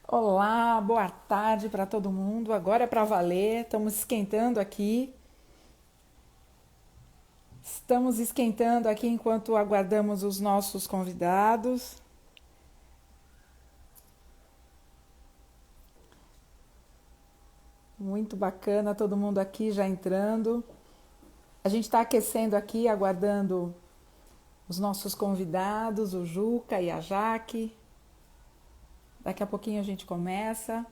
Olá, boa tarde para todo mundo. Agora é para valer. Estamos esquentando aqui. Estamos esquentando aqui enquanto aguardamos os nossos convidados. Muito bacana, todo mundo aqui já entrando. A gente está aquecendo aqui, aguardando os nossos convidados, o Juca e a Jaque. Daqui a pouquinho a gente começa.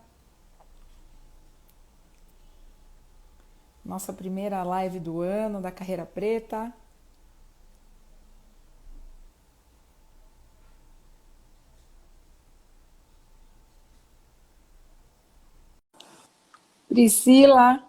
Nossa primeira live do ano da Carreira Preta. Priscila.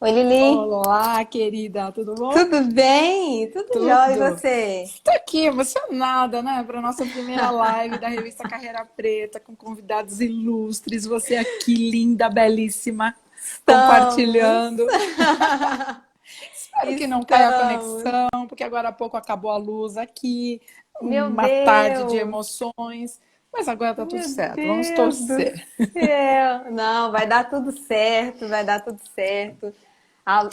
Oi, Lili. Olá, querida, tudo bom? Tudo bem? Tudo jóia, e Tudo. você? Estou aqui emocionada, né, para nossa primeira live da revista Carreira Preta, com convidados ilustres. Você aqui, linda, belíssima, Estamos. compartilhando. Espero que não caia a Estamos. conexão, porque agora há pouco acabou a luz aqui. Meu Uma tarde de Deus. emoções, mas agora tá tudo Meu certo. Vamos Deus do torcer. céu. Não, vai dar tudo certo, vai dar tudo certo.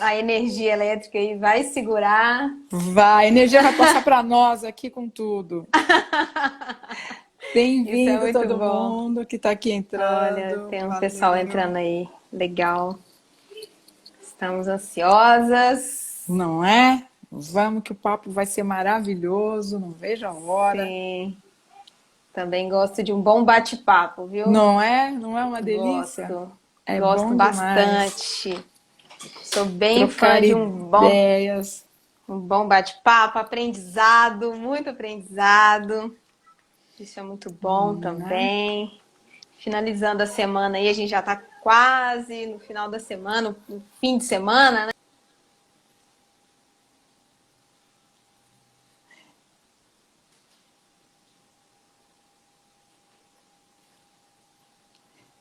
A energia elétrica aí vai segurar. Vai, a energia vai passar para nós aqui com tudo. Isso é Bem-vindo muito todo bom. mundo que está aqui Olha, entrando. tem um pessoal Valeu. entrando aí. Legal. Estamos ansiosas. Não é? Vamos que o papo vai ser maravilhoso, não vejo a hora. Sim. Também gosto de um bom bate-papo, viu? Não é? Não é uma delícia? Gosto, É gosto bom demais bastante. Sou bem trocar fã de ideias. um bom bate-papo, aprendizado, muito aprendizado. Isso é muito bom Né? também. Finalizando a semana aí, a gente já está quase no final da semana, no fim de semana, né?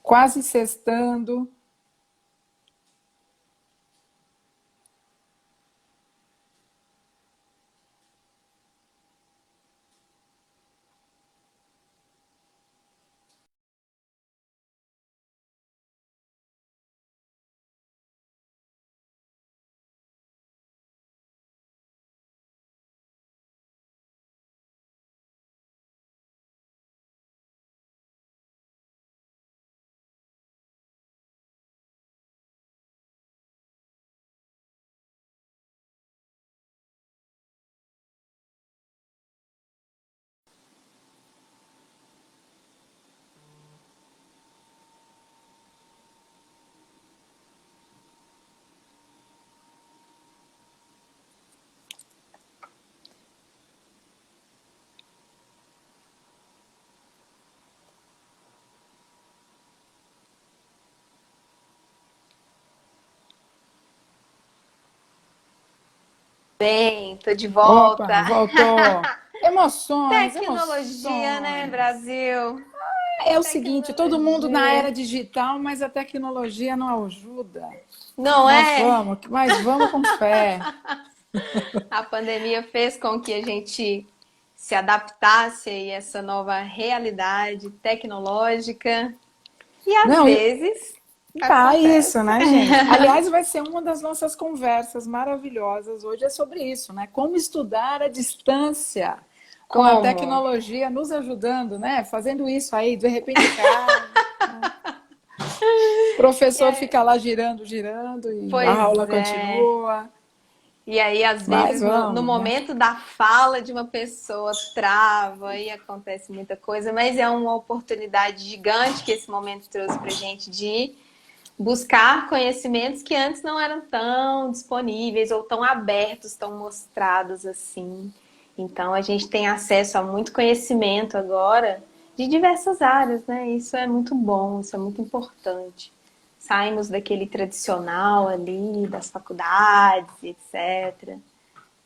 Quase sextando. Bem, tô de Opa, volta. voltou. Emoções, Tecnologia, né, emoções. Brasil? É o seguinte, todo mundo na Tecnologia. era digital, mas a tecnologia não ajuda. Não é? Mas vamos com fé. A pandemia fez com que a gente se adaptasse a essa nova realidade tecnológica e às Não, vezes tá isso, acontece. né, gente? Aliás, vai ser uma das nossas conversas maravilhosas hoje é sobre isso, né? Como estudar à distância, com a Como? tecnologia nos ajudando, né? Fazendo isso aí, de repente em casa. O E professor é- fica lá girando, girando e a aula Pois é. continua. E aí, às Mas vezes, no vamos, né? momento da fala de uma pessoa, trava e acontece muita coisa, mas é uma oportunidade gigante que esse momento trouxe pra gente de buscar conhecimentos que antes não eram tão disponíveis ou tão abertos, tão mostrados assim. Então a gente tem acesso a muito conhecimento agora de diversas áreas, né? Isso é muito bom, isso é muito importante. Saímos daquele tradicional ali, das faculdades, etc.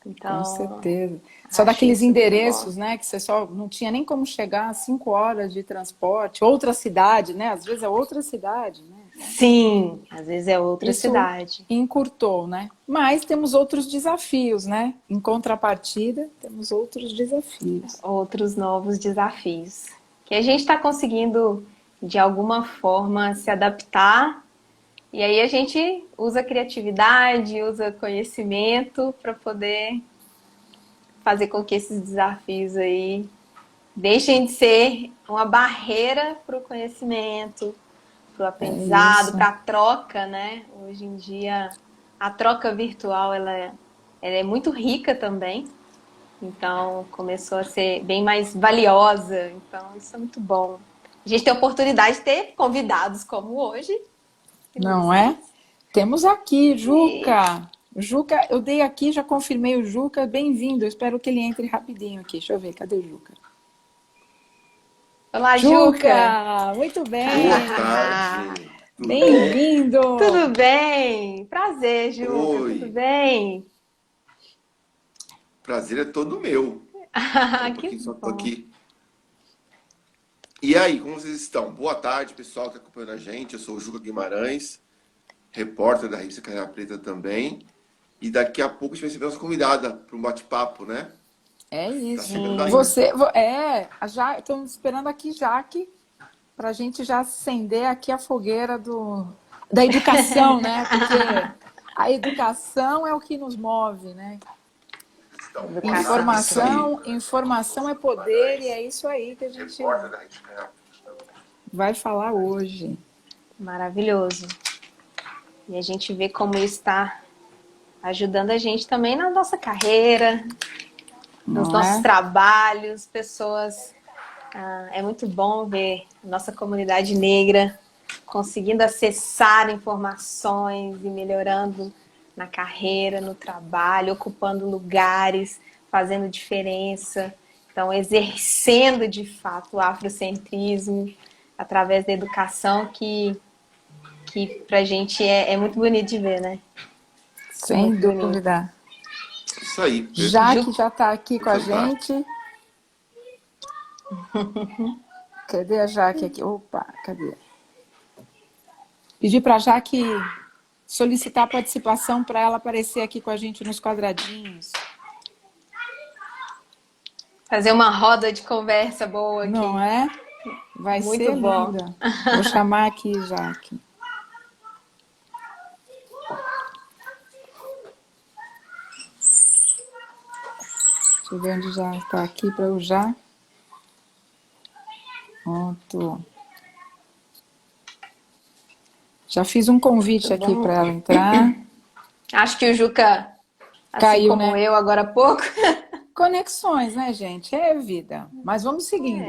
Com Então, certeza. Só acho daqueles isso muito bom. endereços, né? Que você só não tinha nem como chegar a 5 horas de transporte, outra cidade, né? Às vezes é outra cidade, né? Sim, às vezes é outra Isso cidade. encurtou, né? Mas temos outros desafios, né? Em contrapartida, temos outros desafios. Outros novos desafios. Que a gente está conseguindo, de alguma forma, se adaptar. E aí a gente usa criatividade, usa conhecimento para poder fazer com que esses desafios aí deixem de ser uma barreira para o conhecimento, para o É aprendizado, isso. para a troca, né? Hoje em dia, a troca virtual ela é muito rica também. Então, começou a ser bem mais valiosa. Então, isso é muito bom. A gente tem a oportunidade de ter convidados como hoje, que Não vocês. é? Temos aqui, E... Juca. Juca, eu dei aqui, já confirmei o Juca. Bem-vindo. Eu espero que ele entre rapidinho aqui. Deixa eu ver, cadê o Juca? Olá, Juca! Juca, muito Boa bem. tarde, tudo bem? Bem-vindo. Tudo bem? Prazer, Juca, tudo Oi, bem? prazer é todo meu. Um Que pouquinho, só tô bom. aqui. E aí, como vocês estão? Boa tarde, pessoal que está acompanhando a gente. Eu sou o Juca Guimarães, repórter da revista Carreira Preta também. E daqui a pouco a gente vai receber nossa convidada para um bate-papo, né? É Tá isso. chegando aí, né? Você, já estamos esperando aqui, Jaque, para a gente já acender aqui a fogueira da educação, né? Porque a educação é o que nos move, né? Então, Educação é tudo. Informação é poder e é isso aí que a gente repórter da revista Carreira Preta. vai falar hoje. Maravilhoso. E a gente vê como isso está ajudando a gente também na nossa carreira, nos Não nossos é? trabalhos, pessoas. É muito bom ver nossa comunidade negra conseguindo acessar informações e melhorando na carreira, no trabalho, ocupando lugares, fazendo diferença. Então, exercendo de fato o afrocentrismo através da educação, que pra gente é muito bonito de ver, né? Sem Muito bonito. dúvida. Isso aí, Jaque Ju, já está aqui com a fantástico. gente. Cadê a Jaque aqui? Opa, cadê? Pedi para a Jaque solicitar participação para ela aparecer aqui com a gente nos quadradinhos. fazer uma roda de conversa boa Não aqui. é? Vai Muito ser bom. linda. Vou chamar aqui, Jaque. Deixa eu ver onde já está aqui para eu já. Pronto. Já fiz um convite aqui para ela entrar. Acho que o Juca, assim Caiu, como né? eu agora há pouco, Conexões, né, gente? É vida. Mas vamos seguindo.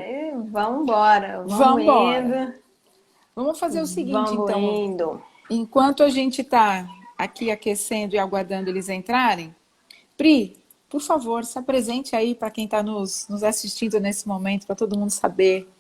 vamos embora, vamos Vamos embora. indo, Vamos fazer o seguinte, vamos então. indo. Enquanto a gente está aqui aquecendo e aguardando eles entrarem, Pri, por favor, se apresente aí para quem está nos assistindo nesse momento, para todo mundo saber.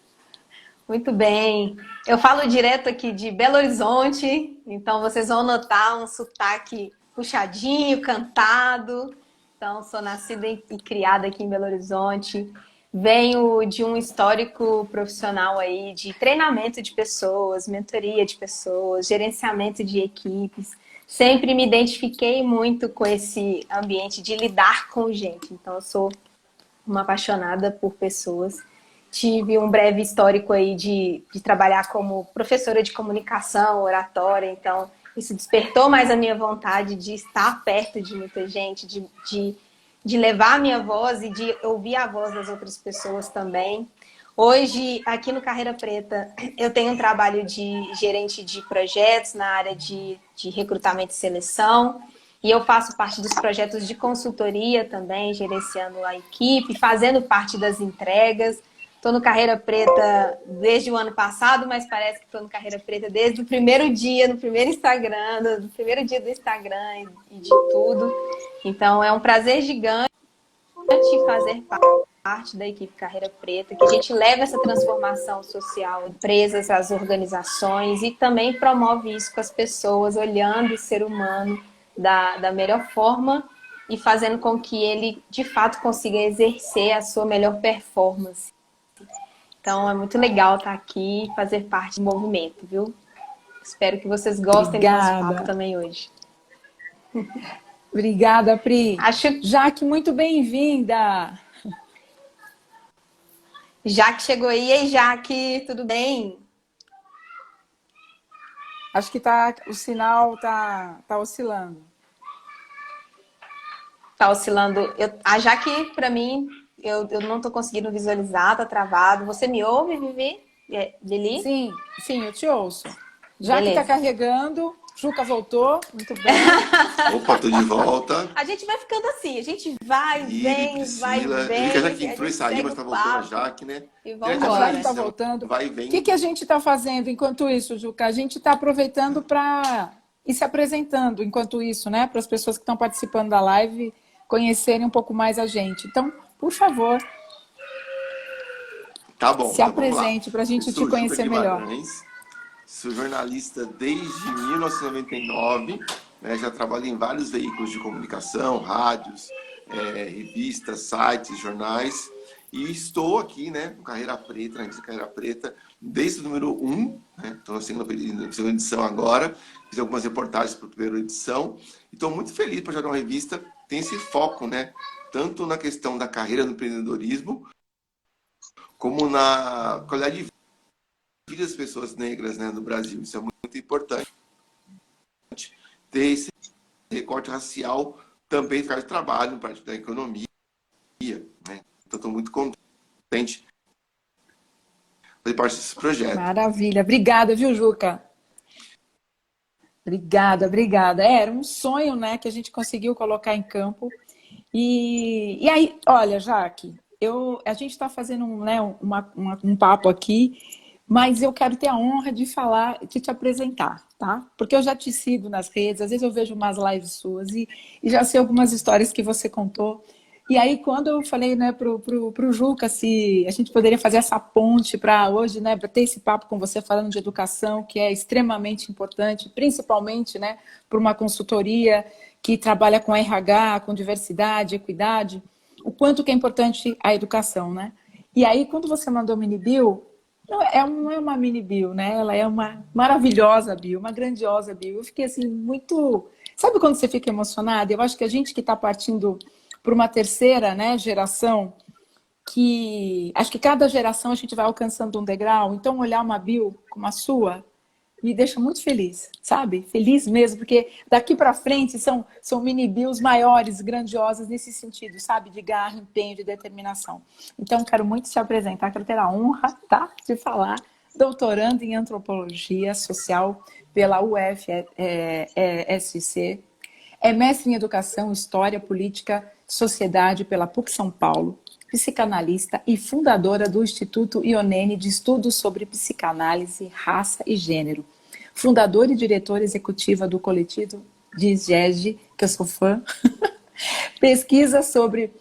Muito bem. Eu falo direto aqui de Belo Horizonte, então vocês vão notar um sotaque puxadinho, cantado. Então, sou nascida e criada aqui em Belo Horizonte. Venho de um histórico profissional aí de treinamento de pessoas, mentoria de pessoas, gerenciamento de equipes. Sempre me identifiquei muito com esse ambiente de lidar com gente. Então, eu sou uma apaixonada por pessoas. Tive um breve histórico aí de trabalhar como professora de comunicação, oratória, então isso despertou mais a minha vontade de estar perto de muita gente, de levar a minha voz e de ouvir a voz das outras pessoas também. Hoje, aqui no Carreira Preta, eu tenho um trabalho de gerente de projetos na área de recrutamento e seleção. E eu faço parte dos projetos de consultoria também, gerenciando a equipe, fazendo parte das entregas. Estou no Carreira Preta desde o ano passado, mas parece que estou no Carreira Preta desde o primeiro dia, no primeiro Instagram, do primeiro dia do Instagram e de tudo. Então, é um prazer gigante fazer parte da equipe Carreira Preta, que a gente leva essa transformação social, empresas, as organizações e também promove isso com as pessoas, olhando o ser humano da melhor forma e fazendo com que ele, de fato, consiga exercer a sua melhor performance. Então, é muito legal estar aqui e fazer parte do movimento, viu? Espero que vocês gostem do nosso Obrigada. papo também hoje. Obrigada, Pri. Acho Jaque, muito bem-vinda. Jaque chegou aí. Ei, Jaque, tudo bem? Acho que o sinal tá oscilando. Tá oscilando. A Jaque, para mim, eu não tô conseguindo visualizar, tá travado. Você me ouve, Vivi? Lili? Sim, eu te ouço. Jaque tá Beleza. carregando. Juca voltou, muito bem. Opa, tô de volta. A gente vai ficando assim, a gente vai, Iri, vem, vai, Priscila. vem. Eu vi que a Jaque entrou e gente saiu, segue mas o tá voltando a papo Jaque, né? e Grande A vambora. Jaque tá Larissa, voltando. vai e O vem. que a gente está fazendo enquanto isso, Juca? A gente está aproveitando para ir se apresentando enquanto isso, né? Para as pessoas que estão participando da live conhecerem um pouco mais a gente. Então, por favor, Tá bom, se então vamos lá. apresente para a Eu gente te sou Juca conhecer melhor. Guimarães, sou jornalista desde 1999, né? Já trabalhei em vários veículos de comunicação, rádios, revistas, sites, jornais, e estou aqui, né, no Carreira Preta, na revista Carreira Preta, desde o número 1, né? Estou na segunda edição agora, fiz algumas reportagens para a primeira edição, e estou muito feliz por jogar uma revista que tem esse foco, né, tanto na questão da carreira no empreendedorismo, como na qualidade de vida das pessoas negras, né, no Brasil. Isso é muito importante. Ter esse recorte racial também no mercado de trabalho, no parte da economia, né? Então, estou muito contente de fazer parte desse projeto. Maravilha. Obrigada, viu, Juca? Obrigada. Era um sonho, né, que a gente conseguiu colocar em campo. E aí, olha, Jaque, a gente está fazendo um papo aqui, mas eu quero ter a honra de te apresentar, tá? Porque eu já te sigo nas redes, às vezes eu vejo umas lives suas e já sei algumas histórias que você contou. E aí, quando eu falei, né, pro Juca se a gente poderia fazer essa ponte para hoje, né, para ter esse papo com você falando de educação, que é extremamente importante, principalmente, né, para uma consultoria que trabalha com RH, com diversidade, equidade, o quanto que é importante a educação, né? E aí, quando você mandou mini bio, não é uma mini bio, né? Ela é uma maravilhosa bio, uma grandiosa bio. Eu fiquei assim, muito... Sabe quando você fica emocionada? Eu acho que a gente que está partindo por uma terceira, né, geração, que acho que cada geração a gente vai alcançando um degrau, então olhar uma bio como a sua me deixa muito feliz, sabe? Feliz mesmo, porque daqui para frente são mini bios maiores, grandiosas nesse sentido, sabe? De garra, empenho, de determinação. Então, quero muito te apresentar, quero ter a honra, tá? De falar, doutorando em Antropologia Social pela UFSC, é mestre em Educação, História, Política, Sociedade pela PUC São Paulo, psicanalista e fundadora do Instituto Ionene de Estudos sobre Psicanálise, Raça e Gênero. Fundadora e diretora executiva do coletivo Disgege, que eu sou fã. Pesquisa sobre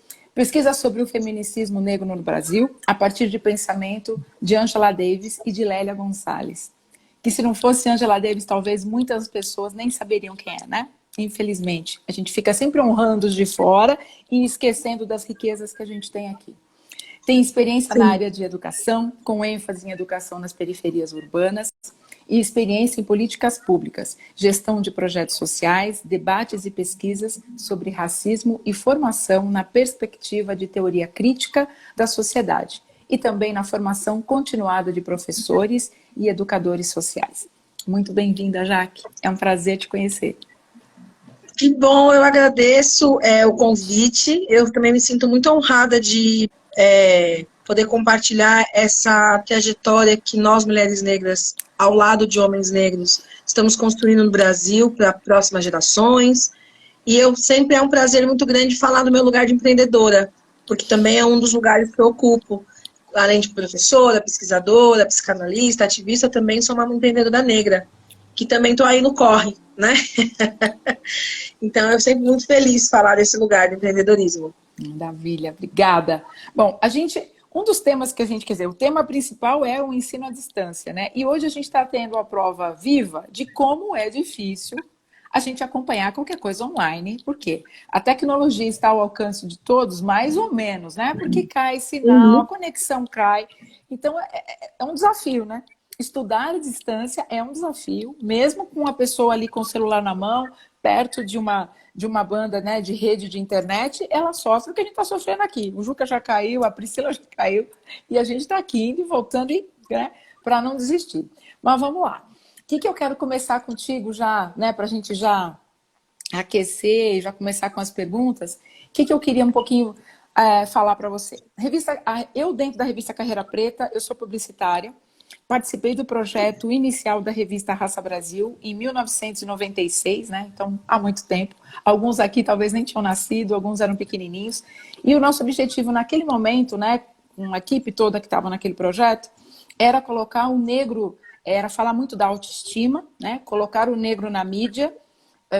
o feminicismo negro no Brasil, a partir de pensamento de Angela Davis e de Lélia Gonçalves. Que se não fosse Angela Davis, talvez muitas pessoas nem saberiam quem é, né? Infelizmente. A gente fica sempre honrando os de fora e esquecendo das riquezas que a gente tem aqui. Tem experiência na área de educação, com ênfase em educação nas periferias urbanas, e experiência em políticas públicas, gestão de projetos sociais, debates e pesquisas sobre racismo e formação na perspectiva de teoria crítica da sociedade, e também na formação continuada de professores e educadores sociais. Muito bem-vinda, Jaque. É um prazer te conhecer. Que bom, eu agradeço o convite. Eu também me sinto muito honrada de poder compartilhar essa trajetória que nós, mulheres negras, ao lado de homens negros, estamos construindo no Brasil para próximas gerações. E eu sempre é um prazer muito grande falar do meu lugar de empreendedora, porque também é um dos lugares que eu ocupo. Além de professora, pesquisadora, psicanalista, ativista, também sou uma empreendedora negra, que também estou aí no corre, né? Então, eu sempre muito feliz de falar desse lugar de empreendedorismo. Maravilha, obrigada. Bom, um dos temas que a gente quer dizer, o tema principal é o ensino à distância, né? E hoje a gente está tendo a prova viva de como é difícil a gente acompanhar qualquer coisa online. Por quê? A tecnologia está ao alcance de todos, mais ou menos, né? Porque cai sinal, a conexão cai. Então, é um desafio, né? estudar à distância é um desafio, mesmo com a pessoa ali com o celular na mão, perto de uma banda, né, de rede de internet, ela sofre o que a gente está sofrendo aqui. O Juca já caiu, a Priscila já caiu, e a gente está aqui indo e voltando, né, para não desistir. Mas vamos lá. O que eu quero começar contigo já, né, para a gente já aquecer e já começar com as perguntas? O que eu queria um pouquinho falar para você? Eu, dentro da revista Carreira Preta, eu sou publicitária, participei do projeto inicial da revista Raça Brasil em 1996, né? Então, há muito tempo. Alguns aqui talvez nem tinham nascido, alguns eram pequenininhos. E o nosso objetivo naquele momento, né, com a equipe toda que estava naquele projeto, era colocar o negro, era falar muito da autoestima, né? Colocar o negro na mídia,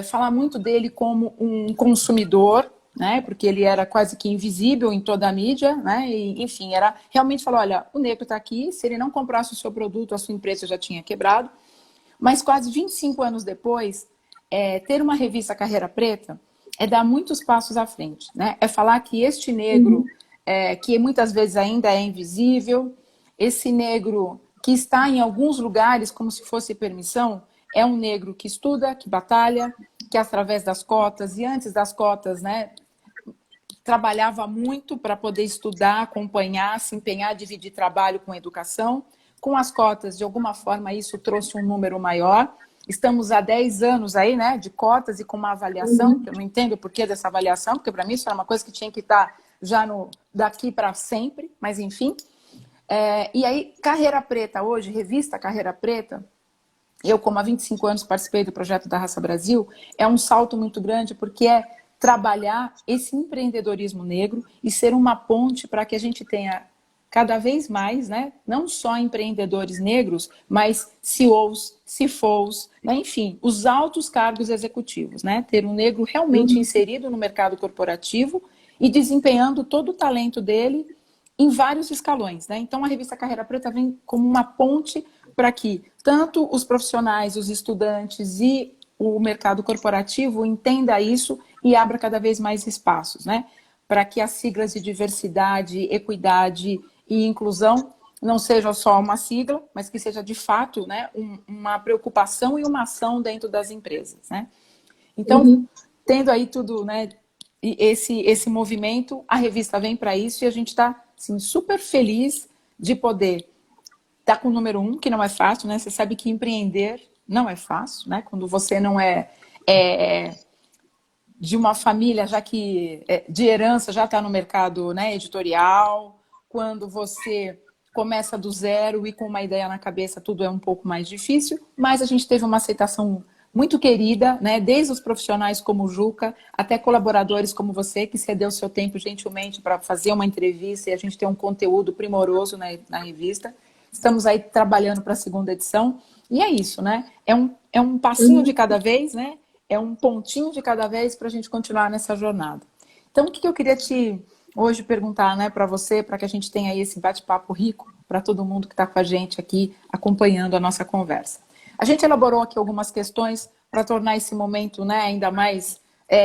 falar muito dele como um consumidor, né? Porque ele era quase que invisível em toda a mídia, né? E, enfim, era realmente falar, olha, o negro está aqui, se ele não comprasse o seu produto, a sua empresa já tinha quebrado. Mas quase 25 anos depois, ter uma revista Carreira Preta é dar muitos passos à frente, né? É falar que este negro, que muitas vezes ainda é invisível, esse negro que está em alguns lugares como se fosse permissão, é um negro que estuda, que batalha, que através das cotas, e antes das cotas, né, trabalhava muito para poder estudar, acompanhar, se empenhar, dividir trabalho com educação. Com as cotas, de alguma forma, isso trouxe um número maior. Estamos há 10 anos aí, né, de cotas e com uma avaliação, que eu não entendo o porquê dessa avaliação, porque para mim isso era uma coisa que tinha que estar já daqui para sempre, mas enfim. E aí, Carreira Preta hoje, revista Carreira Preta, eu, como há 25 anos participei do projeto da Raça Brasil, é um salto muito grande, porque é trabalhar esse empreendedorismo negro e ser uma ponte para que a gente tenha cada vez mais, né, não só empreendedores negros, mas CEOs, CFOs, né, enfim, os altos cargos executivos, né, ter um negro realmente inserido no mercado corporativo e desempenhando todo o talento dele em vários escalões, né? Então, a revista Carreira Preta vem como uma ponte para que tanto os profissionais, os estudantes e o mercado corporativo entenda isso e abra cada vez mais espaços, né? Para que as siglas de diversidade, equidade e inclusão não sejam só uma sigla, mas que seja de fato, né, uma preocupação e uma ação dentro das empresas, né? Então, tendo aí tudo, né, esse movimento, a revista vem para isso e a gente está assim, super feliz de poder estar com o número 1, que não é fácil, né? Você sabe que empreender não é fácil, né? Quando você não é de uma família já que de herança já está no mercado, né, editorial, quando você começa do zero e com uma ideia na cabeça tudo é um pouco mais difícil, mas a gente teve uma aceitação muito querida, né, desde os profissionais como o Juca, até colaboradores como você, que cedeu seu tempo gentilmente para fazer uma entrevista e a gente ter um conteúdo primoroso na revista. Estamos aí trabalhando para a segunda edição. E é isso, né? É um passinho de cada vez, né? É um pontinho de cada vez para a gente continuar nessa jornada. Então, o que eu queria te hoje perguntar, né, para você, para que a gente tenha aí esse bate-papo rico para todo mundo que está com a gente aqui acompanhando a nossa conversa. A gente elaborou aqui algumas questões para tornar esse momento, né, ainda mais,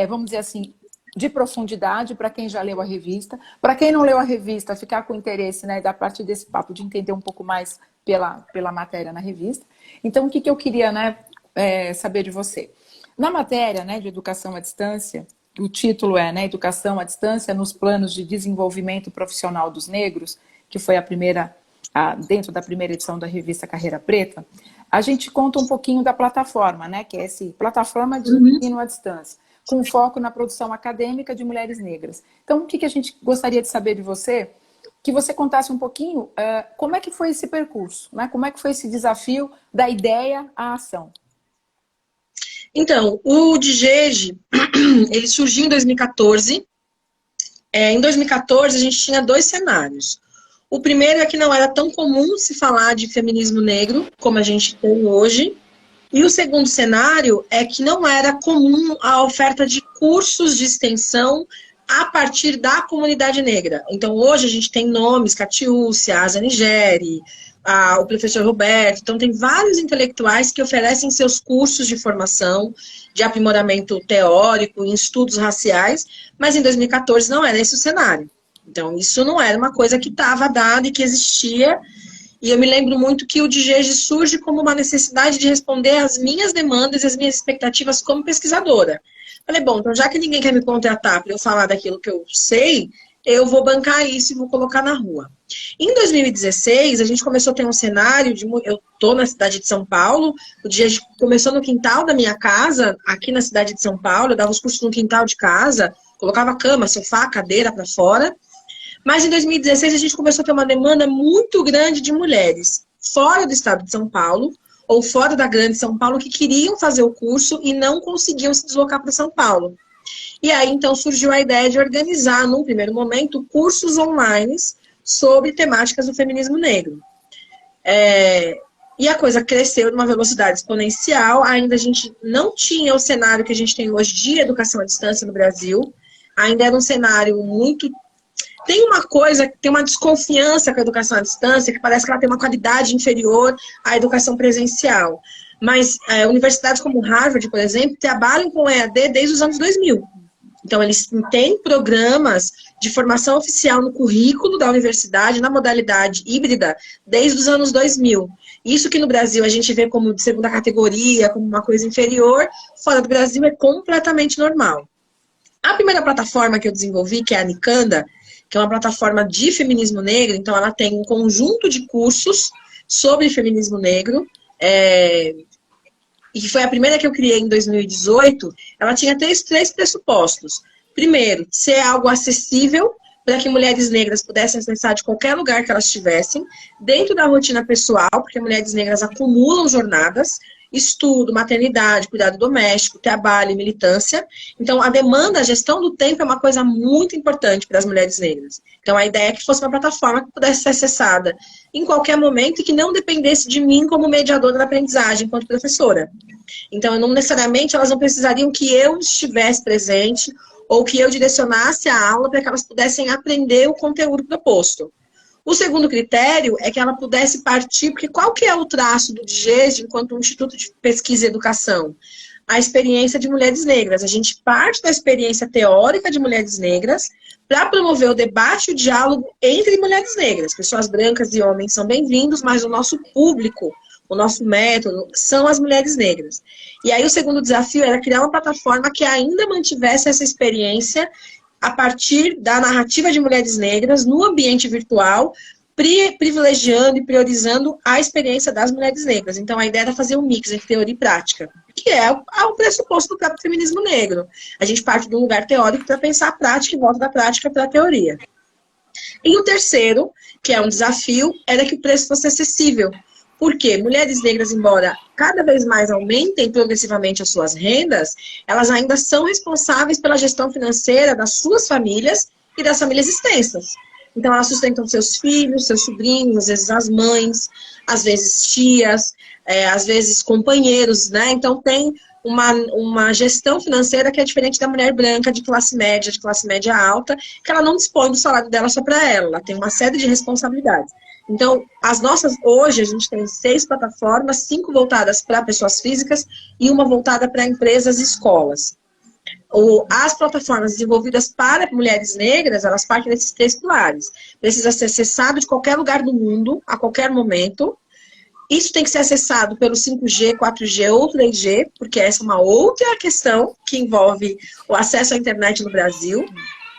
vamos dizer assim, de profundidade para quem já leu a revista. Para quem não leu a revista, ficar com interesse, né, da parte desse papo de entender um pouco mais pela matéria na revista. Então, o que eu queria, né, saber de você? Na matéria, né, de educação à distância, o título é, né, Educação à Distância nos Planos de Desenvolvimento Profissional dos Negros, que foi dentro da primeira edição da revista Carreira Preta. A gente conta um pouquinho da plataforma, né, que é essa plataforma de ensino à distância, com foco na produção acadêmica de mulheres negras. Então, o que a gente gostaria de saber de você? Que você contasse um pouquinho como é que foi esse percurso, né? Como é que foi esse desafio da ideia à ação? Então, o DIGEG, ele surgiu em 2014. Em 2014, a gente tinha 2 cenários. O primeiro é que não era tão comum se falar de feminismo negro, como a gente tem hoje. E o segundo cenário é que não era comum a oferta de cursos de extensão a partir da comunidade negra. Então, hoje a gente tem nomes, Catiúcia, Asa Nigeri, o professor Roberto. Então, tem vários intelectuais que oferecem seus cursos de formação, de aprimoramento teórico, em estudos raciais, mas em 2014 não era esse o cenário. Então, isso não era uma coisa que estava dada e que existia. E eu me lembro muito que o DGEG surge como uma necessidade de responder às minhas demandas e às minhas expectativas como pesquisadora. Falei, bom, então já que ninguém quer me contratar para eu falar daquilo que eu sei, eu vou bancar isso e vou colocar na rua. Em 2016, a gente começou a ter um cenário de... Eu estou na cidade de São Paulo, o DGEG começou no quintal da minha casa, aqui na cidade de São Paulo, eu dava os cursos no quintal de casa, colocava cama, sofá, cadeira para fora. Mas em 2016 a gente começou a ter uma demanda muito grande de mulheres fora do estado de São Paulo ou fora da grande São Paulo que queriam fazer o curso e não conseguiam se deslocar para São Paulo. E aí então surgiu a ideia de organizar, num primeiro momento, cursos online sobre temáticas do feminismo negro. E a coisa cresceu de uma velocidade exponencial, ainda a gente não tinha o cenário que a gente tem hoje de educação à distância no Brasil, ainda era um cenário muito... Tem uma desconfiança com a educação à distância, que parece que ela tem uma qualidade inferior à educação presencial. Mas universidades como Harvard, por exemplo, trabalham com EAD desde os anos 2000. Então, eles têm programas de formação oficial no currículo da universidade, na modalidade híbrida, desde os anos 2000. Isso que no Brasil a gente vê como de segunda categoria, como uma coisa inferior, fora do Brasil é completamente normal. A primeira plataforma que eu desenvolvi, que é a Nicanda, que é uma plataforma de feminismo negro, então ela tem um conjunto de cursos sobre feminismo negro, e foi a primeira que eu criei em 2018, ela tinha três pressupostos. Primeiro, ser algo acessível para que mulheres negras pudessem acessar de qualquer lugar que elas estivessem, dentro da rotina pessoal, porque mulheres negras acumulam jornadas, estudo, maternidade, cuidado doméstico, trabalho e militância. Então, a demanda, a gestão do tempo é uma coisa muito importante para as mulheres negras. Então, a ideia é que fosse uma plataforma que pudesse ser acessada em qualquer momento e que não dependesse de mim como mediadora da aprendizagem, enquanto professora. Então, não necessariamente elas não precisariam que eu estivesse presente ou que eu direcionasse a aula para que elas pudessem aprender o conteúdo proposto. O segundo critério é que ela pudesse partir, porque qual que é o traço do DGEG enquanto um Instituto de Pesquisa e Educação? A experiência de mulheres negras. A gente parte da experiência teórica de mulheres negras para promover o debate e o diálogo entre mulheres negras. Pessoas brancas e homens são bem-vindos, mas o nosso público, o nosso método, são as mulheres negras. E aí o segundo desafio era criar uma plataforma que ainda mantivesse essa experiência a partir da narrativa de mulheres negras no ambiente virtual, privilegiando e priorizando a experiência das mulheres negras. Então, a ideia era fazer um mix entre teoria e prática, que é o pressuposto do próprio feminismo negro. A gente parte de um lugar teórico para pensar a prática e volta da prática para a teoria. E o terceiro, que é um desafio, era que o preço fosse acessível. Porque mulheres negras, embora cada vez mais aumentem progressivamente as suas rendas, elas ainda são responsáveis pela gestão financeira das suas famílias e das famílias extensas. Então, elas sustentam seus filhos, seus sobrinhos, às vezes as mães, às vezes tias, às vezes companheiros, né? Então, tem uma gestão financeira que é diferente da mulher branca de classe média alta, que ela não dispõe do salário dela só para ela tem uma série de responsabilidades. Então, hoje a gente tem 6 plataformas, 5 voltadas para pessoas físicas e uma voltada para empresas e escolas. As plataformas desenvolvidas para mulheres negras, elas partem desses 3 pilares. Precisa ser acessado de qualquer lugar do mundo, a qualquer momento. Isso tem que ser acessado pelo 5G, 4G ou 3G, porque essa é uma outra questão que envolve o acesso à internet no Brasil.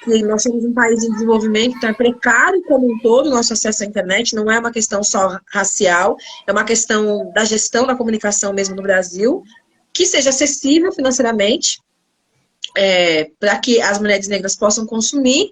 E nós somos um país em desenvolvimento, então é precário como um todo o nosso acesso à internet, não é uma questão só racial, é uma questão da gestão da comunicação mesmo no Brasil, que seja acessível financeiramente, para que as mulheres negras possam consumir,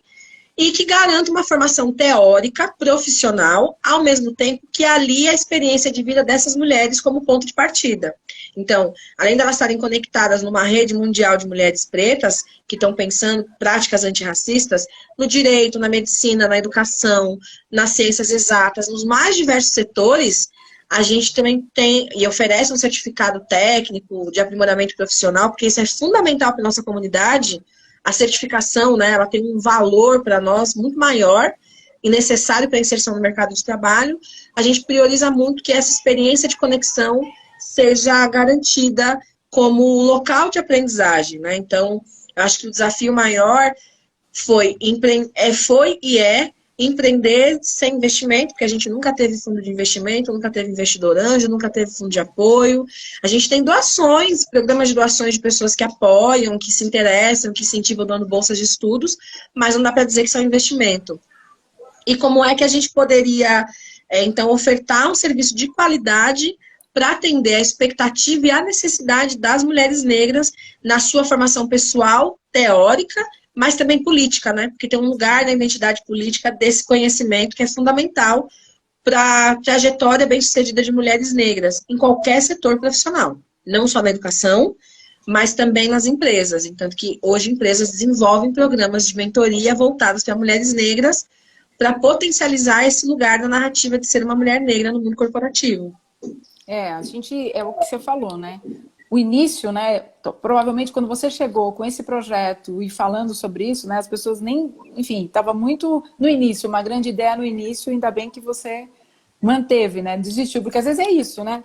e que garanta uma formação teórica, profissional, ao mesmo tempo que alia a experiência de vida dessas mulheres como ponto de partida. Então, além de elas estarem conectadas numa rede mundial de mulheres pretas, que estão pensando práticas antirracistas, no direito, na medicina, na educação, nas ciências exatas, nos mais diversos setores, a gente também tem e oferece um certificado técnico de aprimoramento profissional, porque isso é fundamental para a nossa comunidade. A certificação, né, ela tem um valor para nós muito maior e necessário para a inserção no mercado de trabalho. A gente prioriza muito que essa experiência de conexão seja garantida como local de aprendizagem, né? Então, eu acho que o desafio maior foi e é empreender sem investimento, porque a gente nunca teve fundo de investimento, nunca teve investidor anjo, nunca teve fundo de apoio. A gente tem doações, programas de doações de pessoas que apoiam, que se interessam, que incentivam dando bolsas de estudos, mas não dá para dizer que isso é um investimento. E como é que a gente poderia, então, ofertar um serviço de qualidade para atender a expectativa e a necessidade das mulheres negras na sua formação pessoal, teórica, mas também política, né? Porque tem um lugar na identidade política desse conhecimento que é fundamental para a trajetória bem-sucedida de mulheres negras em qualquer setor profissional, não só na educação, mas também nas empresas. Entanto que hoje empresas desenvolvem programas de mentoria voltados para mulheres negras para potencializar esse lugar na narrativa de ser uma mulher negra no mundo corporativo. A gente, é o que você falou, né? O início, né? Provavelmente quando você chegou com esse projeto e falando sobre isso, né? As pessoas nem, enfim, estava muito no início, uma grande ideia no início, ainda bem que você manteve, né? Desistiu, porque às vezes é isso, né?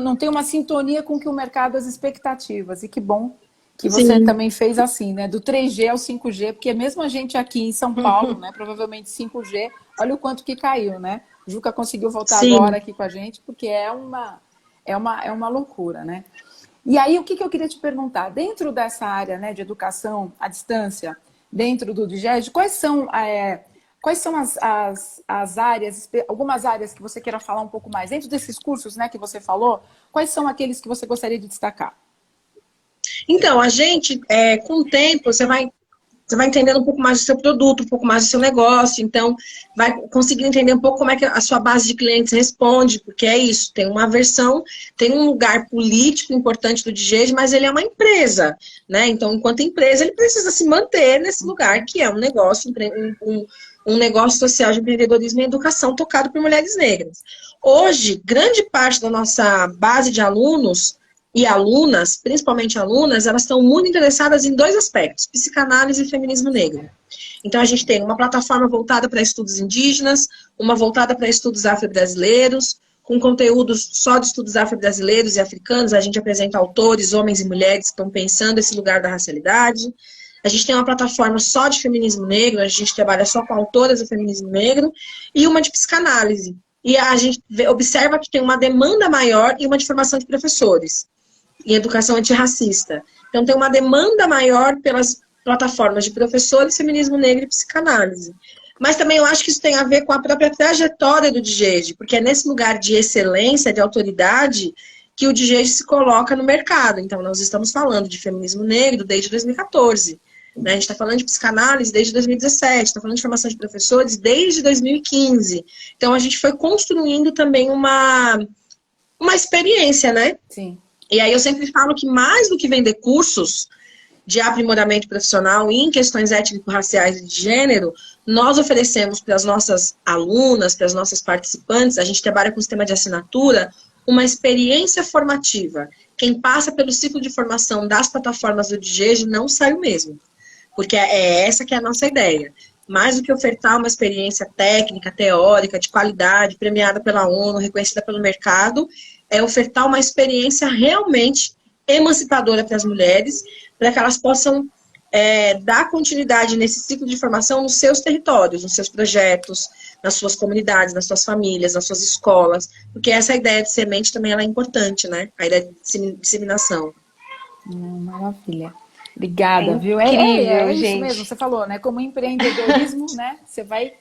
Não tem uma sintonia com que o mercado, as expectativas, e que bom que você Sim. também fez assim, né? Do 3G ao 5G, porque mesmo a gente aqui em São Paulo, né? Provavelmente 5G, olha o quanto que caiu, né? Juca conseguiu voltar Sim. agora aqui com a gente, porque é uma loucura, né? E aí, o que eu queria te perguntar? Dentro dessa área, né, de educação à distância, dentro do DIGED, quais são as áreas, algumas áreas que você queira falar um pouco mais? Dentro desses cursos, né, que você falou, quais são aqueles que você gostaria de destacar? Então, a gente, com o tempo, você vai entendendo um pouco mais do seu produto, um pouco mais do seu negócio, então vai conseguir entender um pouco como é que a sua base de clientes responde, porque é isso, tem uma versão, tem um lugar político importante do DIGED, mas ele é uma empresa, né? Então, enquanto empresa, ele precisa se manter nesse lugar que é um negócio, um negócio social de empreendedorismo e educação tocado por mulheres negras. Hoje, grande parte da nossa base de alunos e alunas, principalmente alunas, elas estão muito interessadas em dois aspectos, psicanálise e feminismo negro. Então, a gente tem uma plataforma voltada para estudos indígenas, uma voltada para estudos afro-brasileiros, com conteúdos só de estudos afro-brasileiros e africanos. A gente apresenta autores, homens e mulheres que estão pensando esse lugar da racialidade. A gente tem uma plataforma só de feminismo negro, a gente trabalha só com autoras do feminismo negro, e uma de psicanálise. E a gente observa que tem uma demanda maior e uma de formação de professores em educação antirracista. Então, tem uma demanda maior pelas plataformas de professores, feminismo negro e psicanálise. Mas também eu acho que isso tem a ver com a própria trajetória do DIGED, porque é nesse lugar de excelência, de autoridade, que o DIGED se coloca no mercado. Então, nós estamos falando de feminismo negro desde 2014. Né? A gente está falando de psicanálise desde 2017, está falando de formação de professores desde 2015. Então, a gente foi construindo também uma experiência, né? Sim. E aí eu sempre falo que mais do que vender cursos de aprimoramento profissional em questões étnico-raciais e de gênero, nós oferecemos para as nossas alunas, para as nossas participantes, a gente trabalha com sistema de assinatura, uma experiência formativa. Quem passa pelo ciclo de formação das plataformas do DIGED não sai o mesmo. Porque é essa que é a nossa ideia. Mais do que ofertar uma experiência técnica, teórica, de qualidade, premiada pela ONU, reconhecida pelo mercado, é ofertar uma experiência realmente emancipadora para as mulheres, para que elas possam dar continuidade nesse ciclo de formação nos seus territórios, nos seus projetos, nas suas comunidades, nas suas famílias, nas suas escolas, porque essa ideia de semente também ela é importante, né? A ideia de disseminação. Maravilha. Obrigada, viu? Incrível, é isso gente. mesmo, você falou, né? Como empreendedorismo, né? Você vai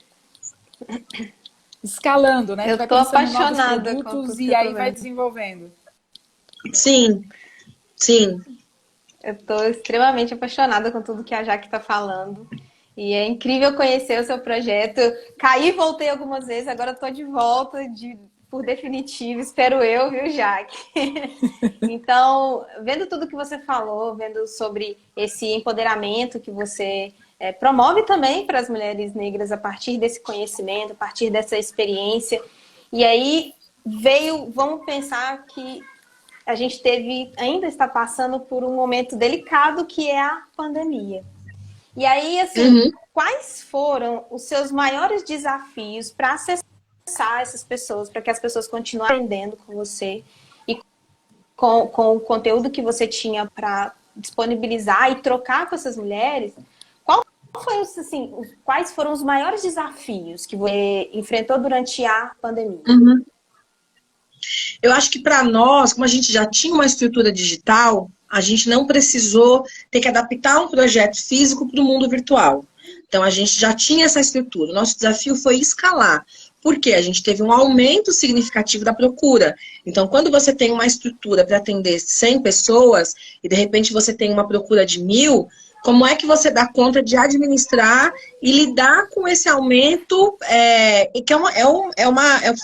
escalando, né? Eu vai tô apaixonada novos com produtos tudo e que eu aí tô vai vendo. desenvolvendo. Sim, sim. Eu tô extremamente apaixonada com tudo que a Jaque tá falando. E é incrível conhecer o seu projeto. Caí e voltei algumas vezes, agora tô de volta por definitivo, espero eu, viu, Jaque? Então, vendo tudo que você falou, vendo sobre esse empoderamento que você promove também para as mulheres negras a partir desse conhecimento, a partir dessa experiência. E aí vamos pensar que a gente ainda está passando por um momento delicado que é a pandemia. E aí, assim, quais foram os seus maiores desafios para acessar essas pessoas, para que as pessoas continuem aprendendo com você e com o conteúdo que você tinha para disponibilizar e trocar com essas mulheres? Qual foi, assim, quais foram os maiores desafios que você enfrentou durante a pandemia? Uhum. Eu acho que para nós, como a gente já tinha uma estrutura digital, a gente não precisou ter que adaptar um projeto físico para o mundo virtual. Então, a gente já tinha essa estrutura. O nosso desafio foi escalar, porque a gente teve um aumento significativo da procura. Então, quando você tem uma estrutura para atender 100 pessoas e, de repente, você tem uma procura de 1.000, como é que você dá conta de administrar e lidar com esse aumento, que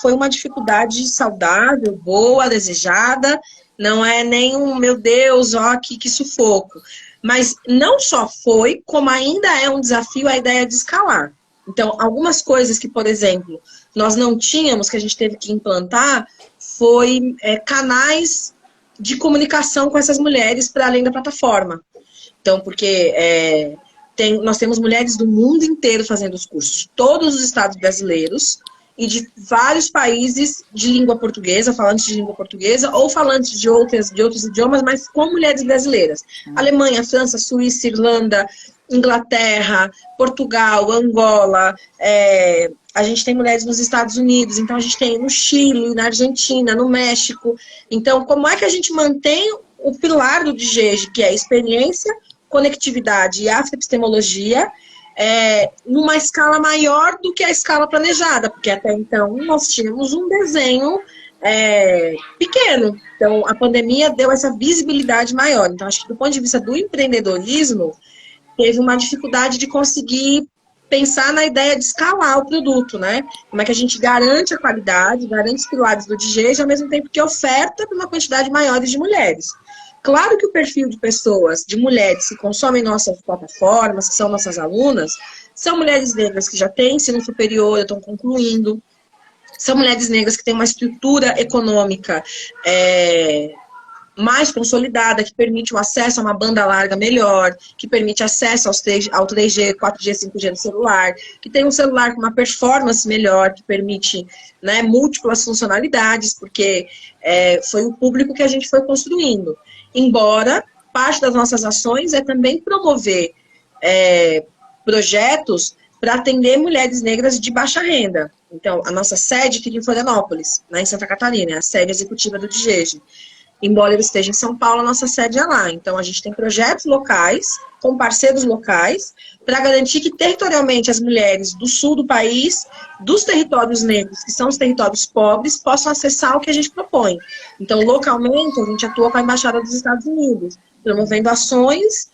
foi uma dificuldade saudável, boa, desejada, não é nem um, meu Deus, ó, que sufoco. Mas não só foi, como ainda é um desafio a ideia de escalar. Então, algumas coisas que, por exemplo, nós não tínhamos, que a gente teve que implantar, foi canais de comunicação com essas mulheres para além da plataforma. Então, porque nós temos mulheres do mundo inteiro fazendo os cursos, todos os estados brasileiros e de vários países de língua portuguesa, falantes de língua portuguesa ou falantes de outros idiomas, mas com mulheres brasileiras. Alemanha, França, Suíça, Irlanda, Inglaterra, Portugal, Angola, a gente tem mulheres nos Estados Unidos, então a gente tem no Chile, na Argentina, no México. Então, como é que a gente mantém o pilar do DGEG, que é a experiência, conectividade e afroepistemologia, numa escala maior do que a escala planejada, porque até então nós tínhamos um desenho pequeno. Então, a pandemia deu essa visibilidade maior. Então, acho que do ponto de vista do empreendedorismo, teve uma dificuldade de conseguir pensar na ideia de escalar o produto, né? Como é que a gente garante a qualidade, garante os pilares do DGEG, ao mesmo tempo que oferta para uma quantidade maior de mulheres. Claro que o perfil de pessoas, de mulheres que consomem nossas plataformas, que são nossas alunas, são mulheres negras que já têm ensino superior, estão concluindo, são mulheres negras que têm uma estrutura econômica mais consolidada, que permite o acesso a uma banda larga melhor, que permite acesso ao 3G, 4G, 5G no celular, que tem um celular com uma performance melhor, que permite, né, múltiplas funcionalidades, porque foi o público que a gente foi construindo. Embora parte das nossas ações é também promover projetos para atender mulheres negras de baixa renda. Então, a nossa sede fica em Florianópolis, né, em Santa Catarina, é a sede executiva do DGEG. Embora ele esteja em São Paulo, a nossa sede é lá. Então, a gente tem projetos locais, com parceiros locais, para garantir que territorialmente as mulheres do sul do país, dos territórios negros, que são os territórios pobres, possam acessar o que a gente propõe. Então, localmente, a gente atua com a Embaixada dos Estados Unidos, promovendo ações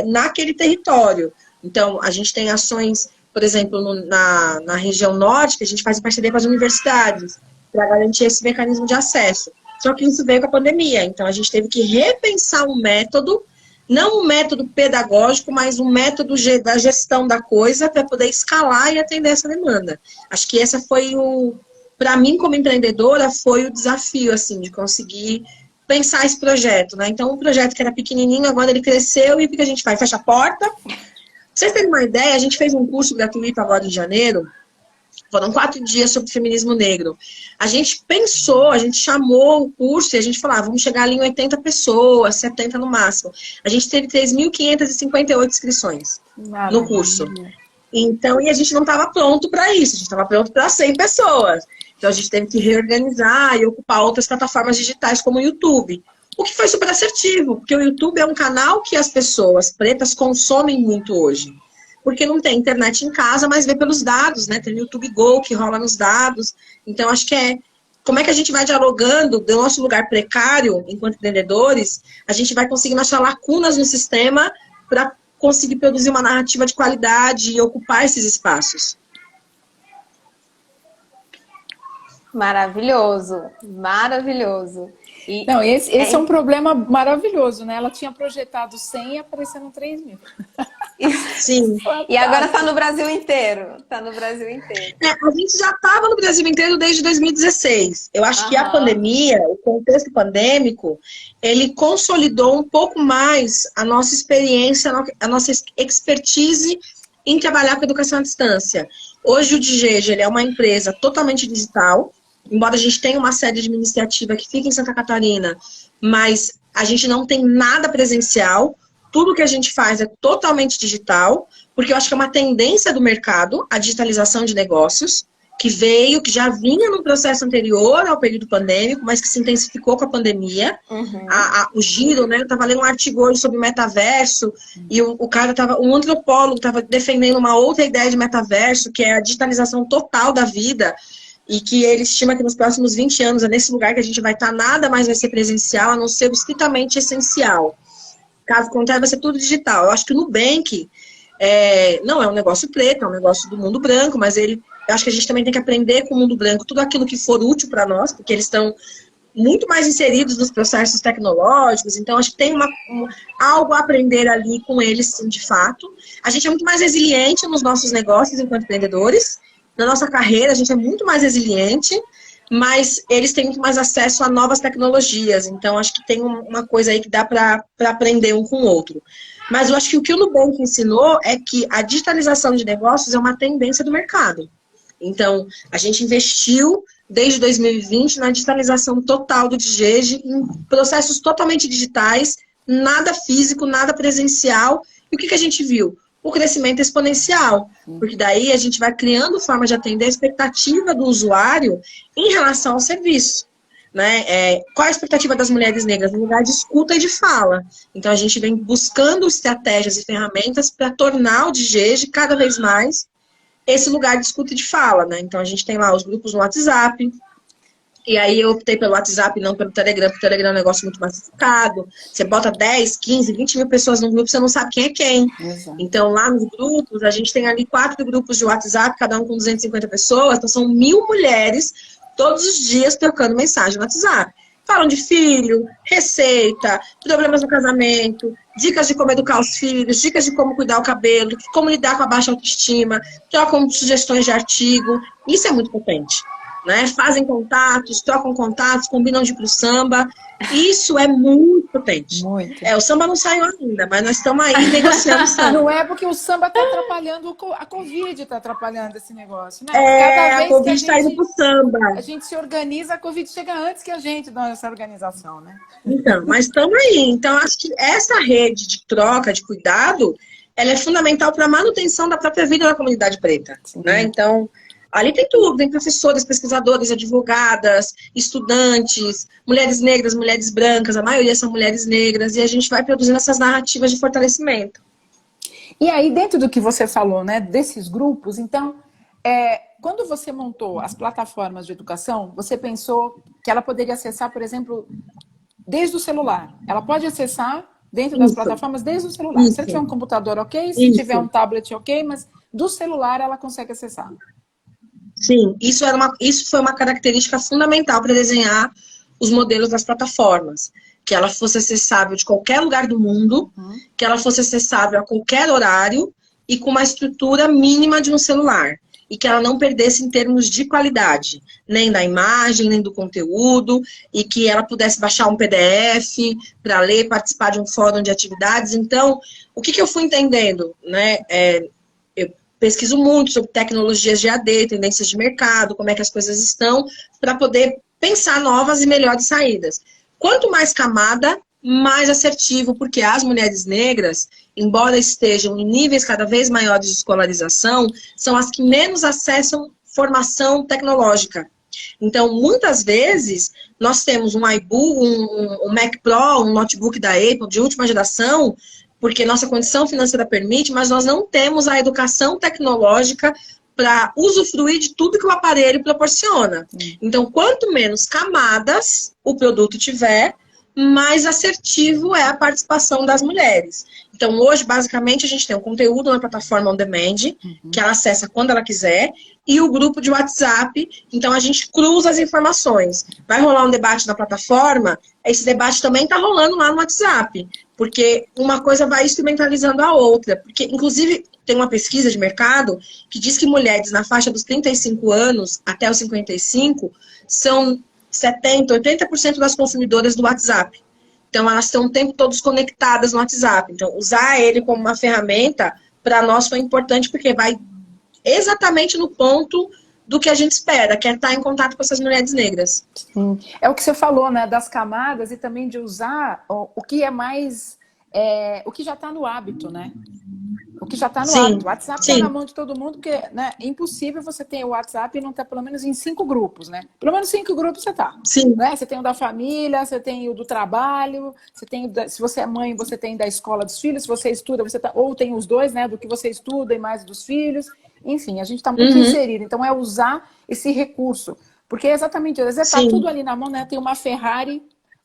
naquele território. Então, a gente tem ações, por exemplo, na região norte, que a gente faz em parceria com as universidades, para garantir esse mecanismo de acesso. Só que isso veio com a pandemia, então a gente teve que repensar um método, não um método pedagógico, mas um método da gestão da coisa para poder escalar e atender essa demanda. Acho que essa foi para mim como empreendedora, foi o desafio, assim, de conseguir pensar esse projeto, né? Então, um projeto que era pequenininho, agora ele cresceu e o que a gente faz? Fecha a porta. Pra vocês terem uma ideia, a gente fez um curso gratuito agora em janeiro. Foram 4 dias sobre feminismo negro. A gente pensou, a gente chamou o curso e a gente falou, vamos chegar ali em 80 pessoas, 70 no máximo. A gente teve 3.558 inscrições no curso. Então, e a gente não estava pronto para isso, a gente estava pronto para 100 pessoas. Então, a gente teve que reorganizar e ocupar outras plataformas digitais como o YouTube. O que foi super assertivo, porque o YouTube é um canal que as pessoas pretas consomem muito hoje. Porque não tem internet em casa, mas vê pelos dados, né? Tem o YouTube Go que rola nos dados. Então, acho que como é que a gente vai dialogando do nosso lugar precário, enquanto empreendedores, a gente vai conseguindo achar lacunas no sistema para conseguir produzir uma narrativa de qualidade e ocupar esses espaços. Maravilhoso, maravilhoso. Não, esse é um problema maravilhoso, né? Ela tinha projetado 100 e apareceram 3.000. Sim. E agora está no Brasil inteiro. Está no Brasil inteiro. A gente já estava no Brasil inteiro desde 2016. Eu acho que a pandemia, o contexto pandêmico, ele consolidou um pouco mais a nossa experiência, a nossa expertise em trabalhar com educação à distância. Hoje o DGEG, ele é uma empresa totalmente digital. Embora a gente tenha uma sede administrativa que fica em Santa Catarina, mas a gente não tem nada presencial, tudo que a gente faz é totalmente digital, porque eu acho que é uma tendência do mercado, a digitalização de negócios, que veio, que já vinha no processo anterior ao período pandêmico, mas que se intensificou com a pandemia. O giro, né? Eu estava lendo um artigo hoje sobre metaverso, e o cara estava, um antropólogo estava defendendo uma outra ideia de metaverso, que é a digitalização total da vida, e que ele estima que nos próximos 20 anos é nesse lugar que a gente vai estar, nada mais vai ser presencial, a não ser o estritamente essencial. Caso contrário, vai ser tudo digital. Eu acho que o Nubank não é um negócio preto, é um negócio do mundo branco, mas eu acho que a gente também tem que aprender com o mundo branco tudo aquilo que for útil para nós, porque eles estão muito mais inseridos nos processos tecnológicos, então acho que tem algo a aprender ali com eles, sim, de fato. A gente é muito mais resiliente nos nossos negócios enquanto empreendedores, na nossa carreira a gente é muito mais resiliente, mas eles têm muito mais acesso a novas tecnologias, então acho que tem uma coisa aí que dá para aprender um com o outro. Mas eu acho que o o Nubank ensinou é que a digitalização de negócios é uma tendência do mercado. Então, a gente investiu desde 2020 na digitalização total do Digege, em processos totalmente digitais, nada físico, nada presencial. E o que a gente viu? O crescimento exponencial, porque daí a gente vai criando forma de atender a expectativa do usuário em relação ao serviço. Né? Qual a expectativa das mulheres negras? No lugar de escuta e de fala. Então, a gente vem buscando estratégias e ferramentas para tornar o Digege cada vez mais esse lugar de escuta e de fala, né? Então, a gente tem lá os grupos no WhatsApp, e aí eu optei pelo WhatsApp, não pelo Telegram, porque o Telegram é um negócio muito massificado. Você bota 10, 15, 20 mil pessoas num grupo, você não sabe quem é quem. Exato. Então, lá nos grupos, a gente tem ali 4 grupos de WhatsApp, cada um com 250 pessoas, então são 1.000 mulheres todos os dias trocando mensagem no WhatsApp. Falam de filho, receita, problemas no casamento, dicas de como educar os filhos, dicas de como cuidar o cabelo, como lidar com a baixa autoestima, trocam sugestões de artigo. Isso é muito potente. Né? Fazem contatos, trocam contatos, combinam de ir pro samba. Isso é muito potente. Muito. O samba não saiu ainda, mas nós estamos aí negociando o samba. Não é porque o samba está atrapalhando, a Covid está atrapalhando esse negócio, né? Cada vez a Covid está indo pro samba. A gente se organiza, a Covid chega antes que a gente nessa organização, né? Então, mas estamos aí. Então, acho que essa rede de troca, de cuidado, ela é fundamental para a manutenção da própria vida da comunidade preta. Né? Então, ali tem tudo, tem professores, pesquisadores, advogadas, estudantes, mulheres negras, mulheres brancas, a maioria são mulheres negras, e a gente vai produzindo essas narrativas de fortalecimento. E aí, dentro do que você falou, né, desses grupos, então, quando você montou as plataformas de educação, você pensou que ela poderia acessar, por exemplo, desde o celular. Ela pode acessar dentro das plataformas desde o celular. Se ela tiver um computador, ok. Se tiver um tablet, ok. Mas do celular ela consegue acessar. Sim, isso foi uma característica fundamental para desenhar os modelos das plataformas. Que ela fosse acessável de qualquer lugar do mundo, que ela fosse acessável a qualquer horário e com uma estrutura mínima de um celular. E que ela não perdesse em termos de qualidade, nem da imagem, nem do conteúdo, e que ela pudesse baixar um PDF para ler, participar de um fórum de atividades. Então, o que eu fui entendendo, né? Eu pesquiso muito sobre tecnologias de AD, tendências de mercado, como é que as coisas estão, para poder pensar novas e melhores saídas. Quanto mais camada, mais assertivo, porque as mulheres negras, embora estejam em níveis cada vez maiores de escolarização, são as que menos acessam formação tecnológica. Então, muitas vezes, nós temos um iBook, um Mac Pro, um notebook da Apple de última geração, porque nossa condição financeira permite, mas nós não temos a educação tecnológica para usufruir de tudo que o aparelho proporciona. Então, quanto menos camadas o produto tiver, mais assertivo é a participação das mulheres. Então, hoje, basicamente, a gente tem um conteúdo na plataforma On Demand, que ela acessa quando ela quiser, e o grupo de WhatsApp, então a gente cruza as informações. Vai rolar um debate na plataforma, esse debate também está rolando lá no WhatsApp, porque uma coisa vai instrumentalizando a outra. Porque, inclusive, tem uma pesquisa de mercado que diz que mulheres na faixa dos 35 anos até os 55 são 70%, 80% das consumidoras do WhatsApp. Então, elas estão o tempo todo conectadas no WhatsApp. Então, usar ele como uma ferramenta, para nós foi importante, porque vai exatamente no ponto do que a gente espera, que é estar em contato com essas mulheres negras. Sim. É o que você falou, né, das camadas e também de usar o que é mais, o que já está no hábito, né? Porque já está no Sim, hábito. O WhatsApp está na sim, mão de todo mundo, porque, né, é impossível você ter o WhatsApp e não estar pelo menos em 5 grupos, né? Pelo menos 5 grupos você está. sim, Né? Você tem o da família, você tem o do trabalho, você tem se você é mãe, você tem da escola dos filhos, se você estuda, você tá, ou tem os dois, né? Do que você estuda e mais dos filhos. Enfim, a gente está muito uhum, inserido. Então, é usar esse recurso. Porque é exatamente, às vezes está sim, tudo ali na mão, né? Tem uma Ferrari,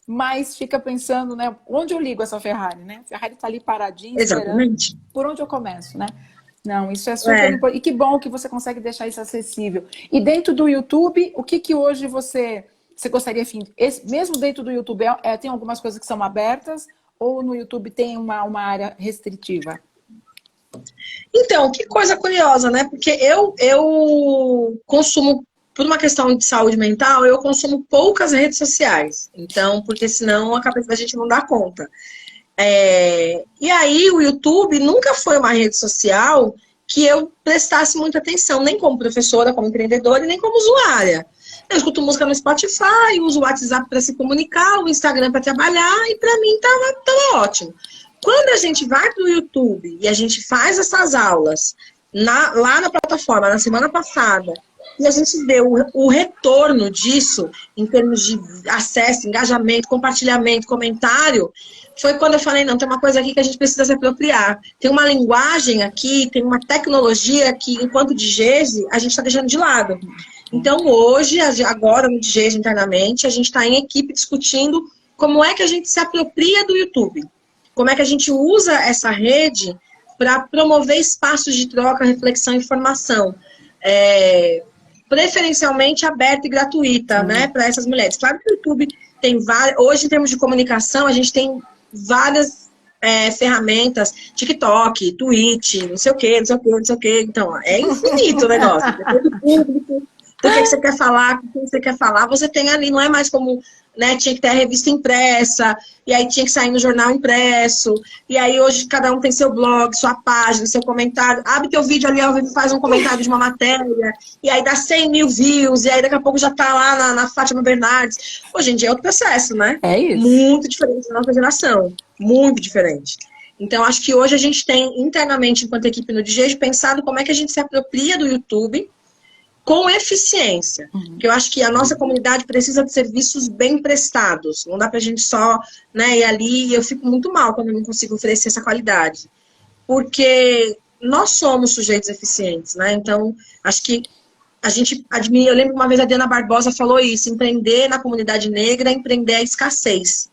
mas fica pensando, né? Onde eu ligo essa Ferrari, né? A Ferrari está ali paradinha, esperando. exatamente. Por onde eu começo, né? Não, isso é super É. importante. E que bom que você consegue deixar isso acessível. E dentro do YouTube, o que que hoje você gostaria, enfim, mesmo dentro do YouTube, tem algumas coisas que são abertas ou no YouTube tem uma área restritiva? Então, que coisa curiosa, né? Porque eu consumo, por uma questão de saúde mental, eu consumo poucas redes sociais. Então, porque senão a cabeça da gente não dá conta. E aí, o YouTube nunca foi uma rede social que eu prestasse muita atenção, nem como professora, como empreendedora e nem como usuária. Eu escuto música no Spotify, uso o WhatsApp para se comunicar, o Instagram para trabalhar e para mim tava ótimo. Quando a gente vai para o YouTube e a gente faz essas aulas lá na plataforma, na semana passada, e a gente vê o retorno disso em termos de acesso, engajamento, compartilhamento, comentário, foi quando eu falei, não, tem uma coisa aqui que a gente precisa se apropriar. Tem uma linguagem aqui, tem uma tecnologia que, enquanto DGESE, a gente está deixando de lado. Então, hoje, agora no DGESE internamente, a gente está em equipe discutindo como é que a gente se apropria do YouTube. Como é que a gente usa essa rede para promover espaços de troca, reflexão e informação. Preferencialmente aberta e gratuita, né, para essas mulheres. Claro que o YouTube tem várias... Hoje, em termos de comunicação, a gente tem várias ferramentas, TikTok, Twitch, não sei o quê, não sei o quê, não sei o quê. Então, é infinito o negócio. Depende do público, do que você quer falar, com quem você quer falar. Você tem ali, não é mais como... Né, tinha que ter a revista impressa, e aí tinha que sair no jornal impresso, e aí hoje cada um tem seu blog, sua página, seu comentário, abre teu vídeo ali, faz um comentário de uma matéria, e aí dá 100 mil views, e aí daqui a pouco já tá lá na Fátima Bernardes. Hoje em dia é outro processo, né? É isso. Muito diferente da nossa geração, muito diferente. Então, acho que hoje a gente tem internamente, enquanto equipe no DGESE, pensado como é que a gente se apropria do YouTube com eficiência. Porque eu acho que a nossa comunidade precisa de serviços bem prestados. Não dá pra gente só, né, ir ali, e eu fico muito mal quando eu não consigo oferecer essa qualidade. Porque nós somos sujeitos eficientes, né? Então, acho que a gente admira... Eu lembro uma vez a Diana Barbosa falou isso, empreender na comunidade negra é empreender a escassez.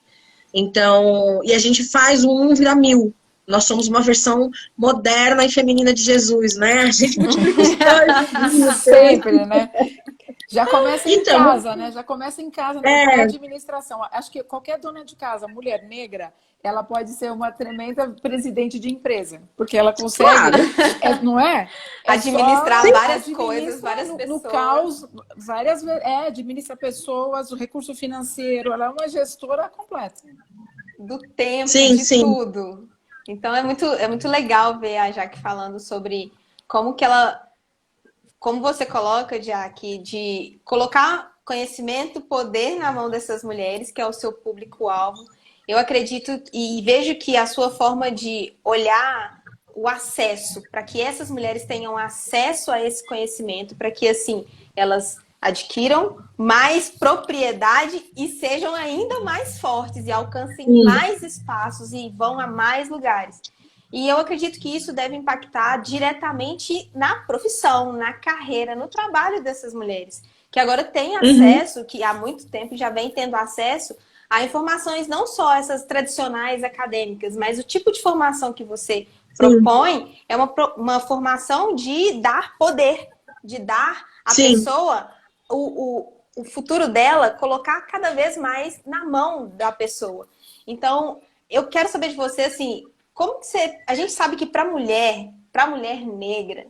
Então, e a gente faz um vira mil. Nós somos uma versão moderna e feminina de Jesus, né? A gente multiplica os dois. Sempre, né? Já começa em Então, casa, né? Já começa em casa, na administração. Acho que qualquer dona de casa, mulher negra, ela pode ser uma tremenda presidente de empresa, porque ela consegue, claro. não é? Administrar várias coisas, várias pessoas. No caos, administra pessoas, o recurso financeiro, ela é uma gestora completa. Do tempo, Sim, de sim. tudo. Então é muito legal ver a Jaque falando sobre como que ela, como você coloca, Jaque, de colocar conhecimento, poder na mão dessas mulheres, que é o seu público-alvo. Eu acredito e vejo que a sua forma de olhar o acesso, para que essas mulheres tenham acesso a esse conhecimento, para que assim elas adquiram mais propriedade e sejam ainda mais fortes e alcancem mais espaços e vão a mais lugares. E eu acredito que isso deve impactar diretamente na profissão, na carreira, no trabalho dessas mulheres, que agora têm acesso, que há muito tempo já vem tendo acesso a informações não só essas tradicionais acadêmicas, mas o tipo de formação que você propõe é uma formação de dar poder, de dar à pessoa o futuro dela, colocar cada vez mais na mão da pessoa. Então, eu quero saber de você, assim, como que você... A gente sabe que para mulher negra,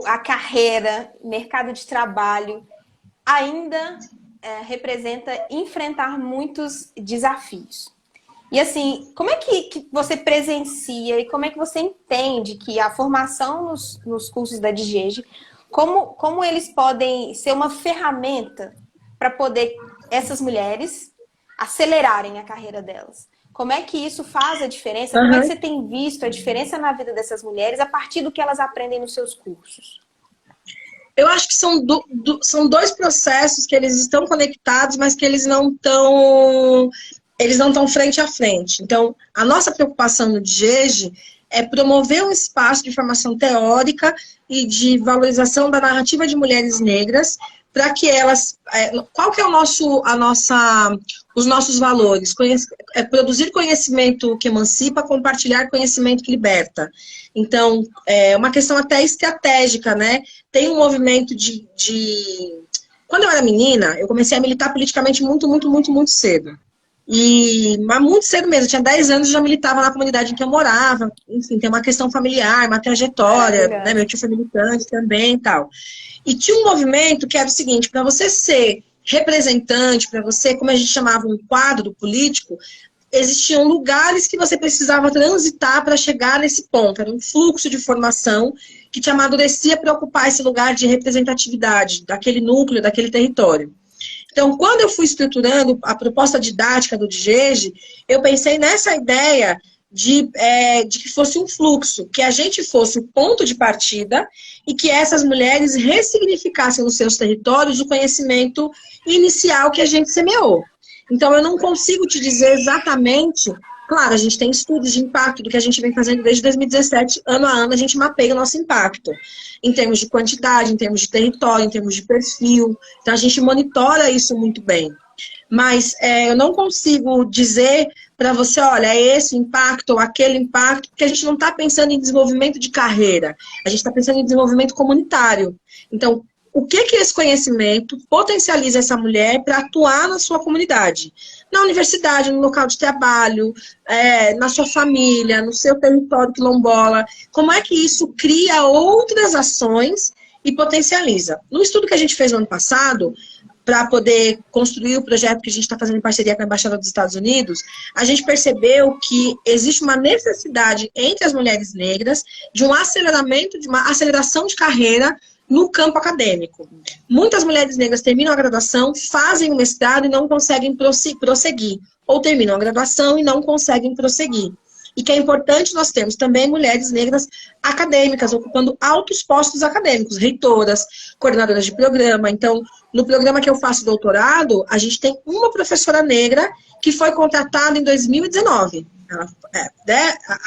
a carreira, mercado de trabalho, ainda representa enfrentar muitos desafios. E assim, como é que você presencia e como é que você entende que a formação nos cursos da DGESE, como eles podem ser uma ferramenta para poder essas mulheres acelerarem a carreira delas? Como é que isso faz a diferença? Como é que você tem visto a diferença na vida dessas mulheres a partir do que elas aprendem nos seus cursos? Eu acho que são dois processos que eles estão conectados, mas que eles não estão frente a frente. Então, a nossa preocupação no DGEG é promover um espaço de formação teórica e de valorização da narrativa de mulheres negras, para que elas... Qual que é os nossos valores? Produzir conhecimento que emancipa, compartilhar conhecimento que liberta. Então, é uma questão até estratégica, né? Tem um movimento Quando eu era menina, eu comecei a militar politicamente muito, muito, muito, muito cedo. Mas muito cedo mesmo, eu tinha 10 anos e já militava na comunidade em que eu morava. Enfim, tem uma questão familiar, uma trajetória, né? Meu tio foi militante também e tal. E tinha um movimento que era o seguinte, para você ser representante, para você, como a gente chamava, um quadro político, existiam lugares que você precisava transitar para chegar nesse ponto. Era um fluxo de formação que te amadurecia para ocupar esse lugar de representatividade daquele núcleo, daquele território. Então, quando eu fui estruturando a proposta didática do DGEG, eu pensei nessa ideia de que fosse um fluxo, que a gente fosse o ponto de partida e que essas mulheres ressignificassem nos seus territórios o conhecimento inicial que a gente semeou. Então, eu não consigo te dizer exatamente... Claro, a gente tem estudos de impacto do que a gente vem fazendo desde 2017, ano a ano, a gente mapeia o nosso impacto. Em termos de quantidade, em termos de território, em termos de perfil. Então, a gente monitora isso muito bem. Mas eu não consigo dizer para você, olha, é esse impacto ou aquele impacto, porque a gente não está pensando em desenvolvimento de carreira. A gente está pensando em desenvolvimento comunitário. Então, o que esse conhecimento potencializa essa mulher para atuar na sua comunidade? Na universidade, no local de trabalho, na sua família, no seu território quilombola. Como é que isso cria outras ações e potencializa? No estudo que a gente fez no ano passado, para poder construir o projeto que a gente está fazendo em parceria com a Embaixada dos Estados Unidos, a gente percebeu que existe uma necessidade entre as mulheres negras de um aceleramento, de uma aceleração de carreira no campo acadêmico. Muitas mulheres negras terminam a graduação, fazem o mestrado e não conseguem prosseguir. Ou terminam a graduação e não conseguem prosseguir. E que é importante nós termos também mulheres negras acadêmicas, ocupando altos postos acadêmicos, reitoras, coordenadoras de programa. Então, no programa que eu faço doutorado, a gente tem uma professora negra que foi contratada em 2019.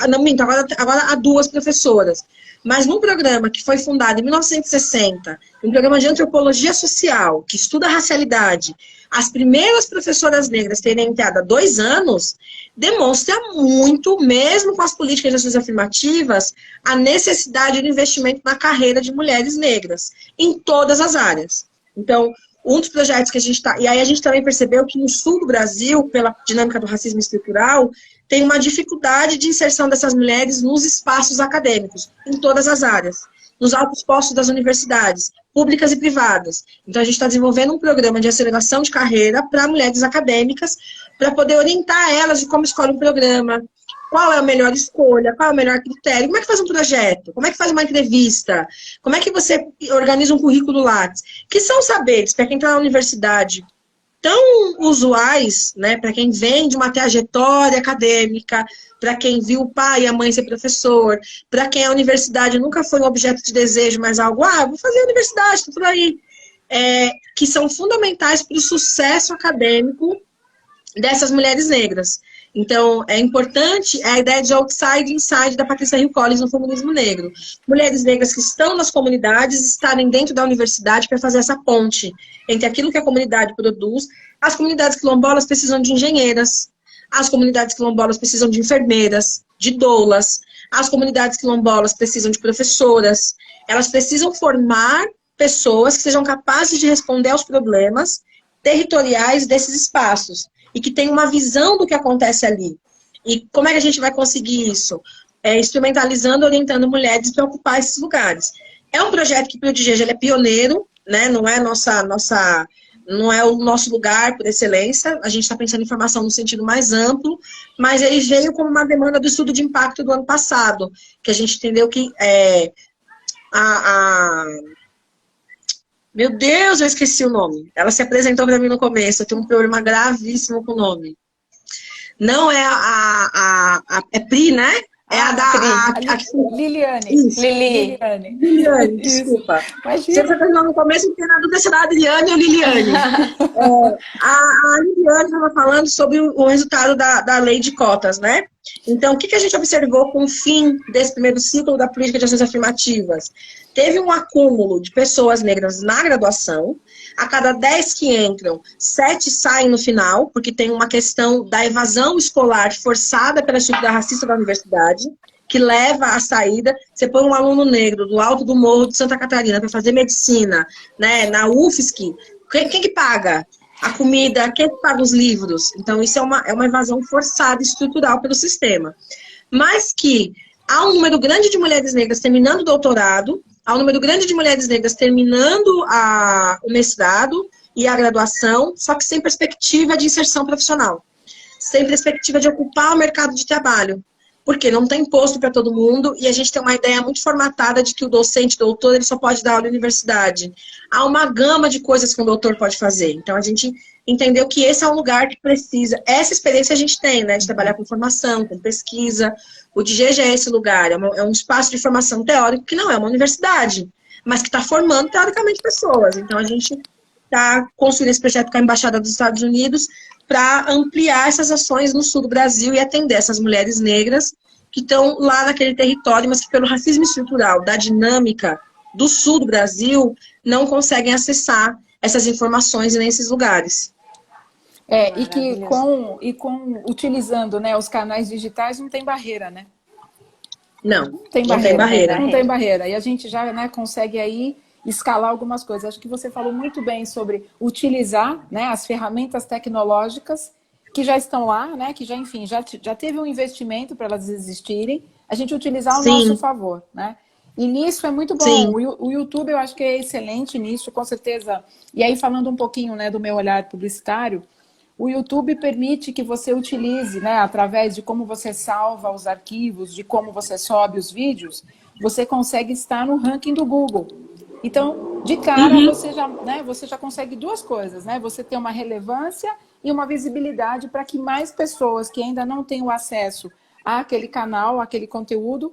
Não minto, agora há 2 professoras. Mas num programa que foi fundado em 1960, um programa de antropologia social, que estuda a racialidade, as primeiras professoras negras terem entrado há 2 anos, demonstra muito, mesmo com as políticas de ações afirmativas, a necessidade de investimento na carreira de mulheres negras, em todas as áreas. Então, um dos projetos que a gente está... E aí a gente também percebeu que no sul do Brasil, pela dinâmica do racismo estrutural, tem uma dificuldade de inserção dessas mulheres nos espaços acadêmicos, em todas as áreas, nos altos postos das universidades, públicas e privadas. Então, a gente está desenvolvendo um programa de aceleração de carreira para mulheres acadêmicas, para poder orientar elas de como escolhe um programa, qual é a melhor escolha, qual é o melhor critério, como é que faz um projeto, como é que faz uma entrevista, como é que você organiza um currículo Lattes, que são saberes para quem está na universidade tão usuais, né, para quem vem de uma trajetória acadêmica, para quem viu o pai e a mãe ser professor, para quem a universidade nunca foi um objeto de desejo, mas algo, vou fazer a universidade, estou por aí, que são fundamentais para o sucesso acadêmico dessas mulheres negras. Então, é importante a ideia de outside inside da Patrícia Hill Collins no feminismo negro. Mulheres negras que estão nas comunidades estarem dentro da universidade para fazer essa ponte entre aquilo que a comunidade produz. As comunidades quilombolas precisam de engenheiras, as comunidades quilombolas precisam de enfermeiras, de doulas, as comunidades quilombolas precisam de professoras, elas precisam formar pessoas que sejam capazes de responder aos problemas territoriais desses espaços e que tenham uma visão do que acontece ali. E como é que a gente vai conseguir isso? Instrumentalizando, orientando mulheres para ocupar esses lugares. É um projeto que, para o DGEG, ele é pioneiro, né? Não é não é o nosso lugar por excelência, a gente está pensando em formação no sentido mais amplo, mas ele veio como uma demanda do estudo de impacto do ano passado, que a gente entendeu que meu Deus, eu esqueci o nome. Ela se apresentou para mim no começo, eu tenho um problema gravíssimo com o nome. Não é é Pri, né? É a da... Liliane. Isso. Liliane. Liliane, desculpa. Se você terminou no começo, não tem na dúvida se era a Adriane ou Liliane. A Liliane estava falando sobre o resultado da lei de cotas, né? Então, o que a gente observou com o fim desse primeiro ciclo da política de ações afirmativas? Teve um acúmulo de pessoas negras na graduação. A cada 10 que entram, 7 saem no final, porque tem uma questão da evasão escolar forçada pela estrutura racista da universidade, que leva à saída. Você põe um aluno negro do alto do morro de Santa Catarina para fazer medicina, né, na UFSC, quem que paga a comida? Quem que paga os livros? Então, isso é uma evasão forçada estrutural pelo sistema. Mas que há um número grande de mulheres negras terminando o doutorado, há um número grande de mulheres negras terminando o mestrado e a graduação, só que sem perspectiva de inserção profissional, sem perspectiva de ocupar o mercado de trabalho, porque não tem posto para todo mundo e a gente tem uma ideia muito formatada de que o docente, doutor, ele só pode dar aula na universidade. Há uma gama de coisas que um doutor pode fazer. Então, a gente entendeu que esse é um lugar que precisa... Essa experiência a gente tem, né? De trabalhar com formação, com pesquisa. O DGG é esse lugar. É um espaço de formação teórico que não é uma universidade, mas que está formando, teoricamente, pessoas. Então, a gente está construindo esse projeto com a Embaixada dos Estados Unidos para ampliar essas ações no sul do Brasil e atender essas mulheres negras que estão lá naquele território, mas que pelo racismo estrutural da dinâmica do sul do Brasil não conseguem acessar essas informações nesses lugares. E que utilizando, né, os canais digitais não tem barreira, né? Não tem barreira. Não tem barreira. E a gente já, né, consegue aí escalar algumas coisas. Acho que você falou muito bem sobre utilizar, né, as ferramentas tecnológicas que já estão lá, né, que já, enfim, já teve um investimento para elas existirem, a gente utilizar ao nosso favor, né? E nisso é muito bom. O YouTube eu acho que é excelente nisso, com certeza. E aí, falando um pouquinho, né, do meu olhar publicitário, o YouTube permite que você utilize, né, através de como você salva os arquivos, de como você sobe os vídeos, você consegue estar no ranking do Google. Então, de cara, você já consegue duas coisas, né? Você tem uma relevância e uma visibilidade para que mais pessoas que ainda não têm o acesso àquele canal, àquele conteúdo,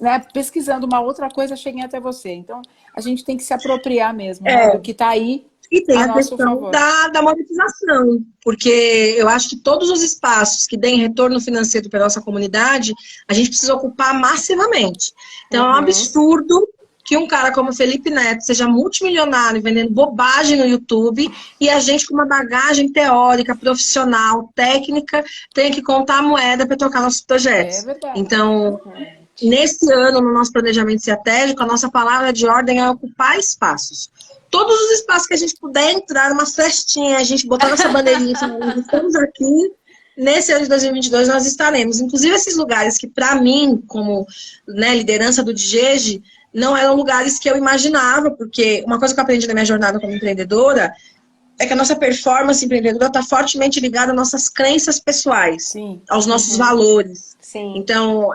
né, pesquisando uma outra coisa, cheguem até você. Então, a gente tem que se apropriar mesmo, né, do que está aí. E tem a questão da monetização, porque eu acho que todos os espaços que deem retorno financeiro para a nossa comunidade, a gente precisa ocupar massivamente. Então, é um absurdo que um cara como Felipe Neto seja multimilionário vendendo bobagem no YouTube e a gente com uma bagagem teórica, profissional, técnica, tem que contar a moeda para tocar nossos projetos. É verdade. Então, nesse ano, no nosso planejamento estratégico, a nossa palavra de ordem é ocupar espaços. Todos os espaços que a gente puder entrar, uma festinha, a gente botar nossa bandeirinha e falar, estamos aqui, nesse ano de 2022 nós estaremos. Inclusive esses lugares que, para mim, como, né, liderança do DGEG, não eram lugares que eu imaginava, porque uma coisa que eu aprendi na minha jornada como empreendedora é que a nossa performance empreendedora está fortemente ligada às nossas crenças pessoais, aos nossos valores. Então,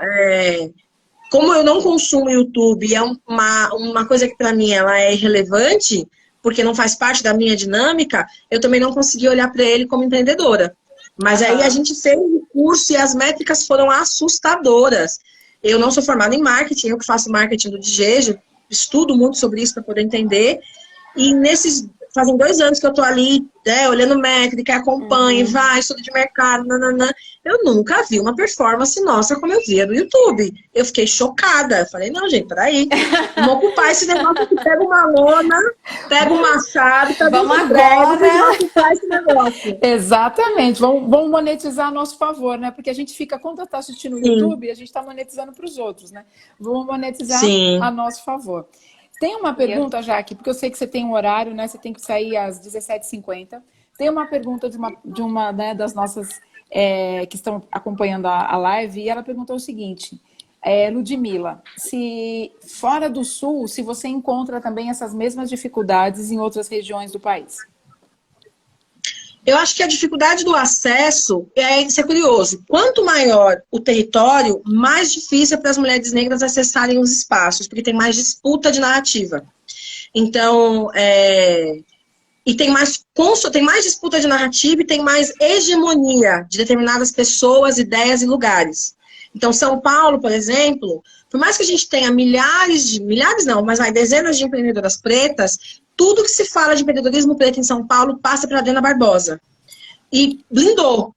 como eu não consumo YouTube, é uma coisa que para mim ela é irrelevante, porque não faz parte da minha dinâmica, eu também não consegui olhar para ele como empreendedora. Mas aí a gente fez o curso e as métricas foram assustadoras. Eu não sou formada em marketing, eu que faço marketing do DGEG, estudo muito sobre isso para poder entender. E fazem 2 anos que eu estou ali, né, olhando métrica, acompanho, estudo de mercado, nananã. Eu nunca vi uma performance nossa como eu via no YouTube. Eu fiquei chocada. Eu falei, não, gente, peraí. Vamos ocupar esse negócio aqui. Pega uma lona, pega um machado, pega um breve e vamos ocupar esse negócio. Exatamente. Vamos monetizar a nosso favor, né? Porque a gente fica, quando está assistindo o YouTube, a gente está monetizando para os outros, né? Vamos monetizar a nosso favor. Tem uma pergunta, Jaque, porque eu sei que você tem um horário, né? Você tem que sair às 17h50. Tem uma pergunta de uma né, das nossas que estão acompanhando a live, e ela perguntou o seguinte: Ludmila, se fora do Sul, se você encontra também essas mesmas dificuldades em outras regiões do país? Eu acho que a dificuldade do acesso isso é curioso. Quanto maior o território, mais difícil é para as mulheres negras acessarem os espaços, porque tem mais disputa de narrativa. Então, e tem mais disputa de narrativa e tem mais hegemonia de determinadas pessoas, ideias e lugares. Então, São Paulo, por exemplo, por mais que a gente tenha dezenas de empreendedoras pretas, tudo que se fala de empreendedorismo preto em São Paulo passa para Adriana Barbosa. E blindou,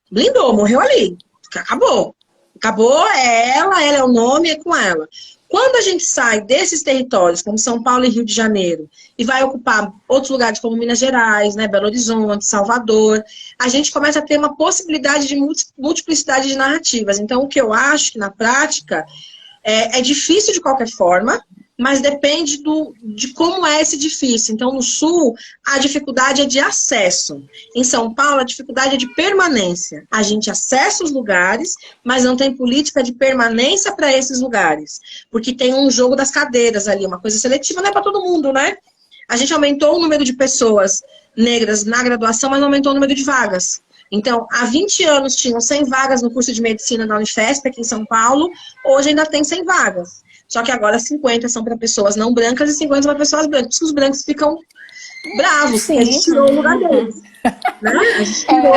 morreu ali, acabou. Acabou, é ela é o nome, é com ela. Quando a gente sai desses territórios, como São Paulo e Rio de Janeiro, e vai ocupar outros lugares como Minas Gerais, né, Belo Horizonte, Salvador, a gente começa a ter uma possibilidade de multiplicidade de narrativas. Então, o que eu acho que, na prática, é difícil de qualquer forma, mas depende de como é esse difícil. Então, no Sul, a dificuldade é de acesso. Em São Paulo, a dificuldade é de permanência. A gente acessa os lugares, mas não tem política de permanência para esses lugares. Porque tem um jogo das cadeiras ali, uma coisa seletiva, não é para todo mundo, né? A gente aumentou o número de pessoas negras na graduação, mas não aumentou o número de vagas. Então, há 20 anos tinham 100 vagas no curso de medicina da Unifesp, aqui em São Paulo, hoje ainda tem 100 vagas. Só que agora 50 são para pessoas não brancas e 50 para pessoas brancas. Os brancos ficam bravos, porque a gente tirou o lugar deles. Né? A gente tirou.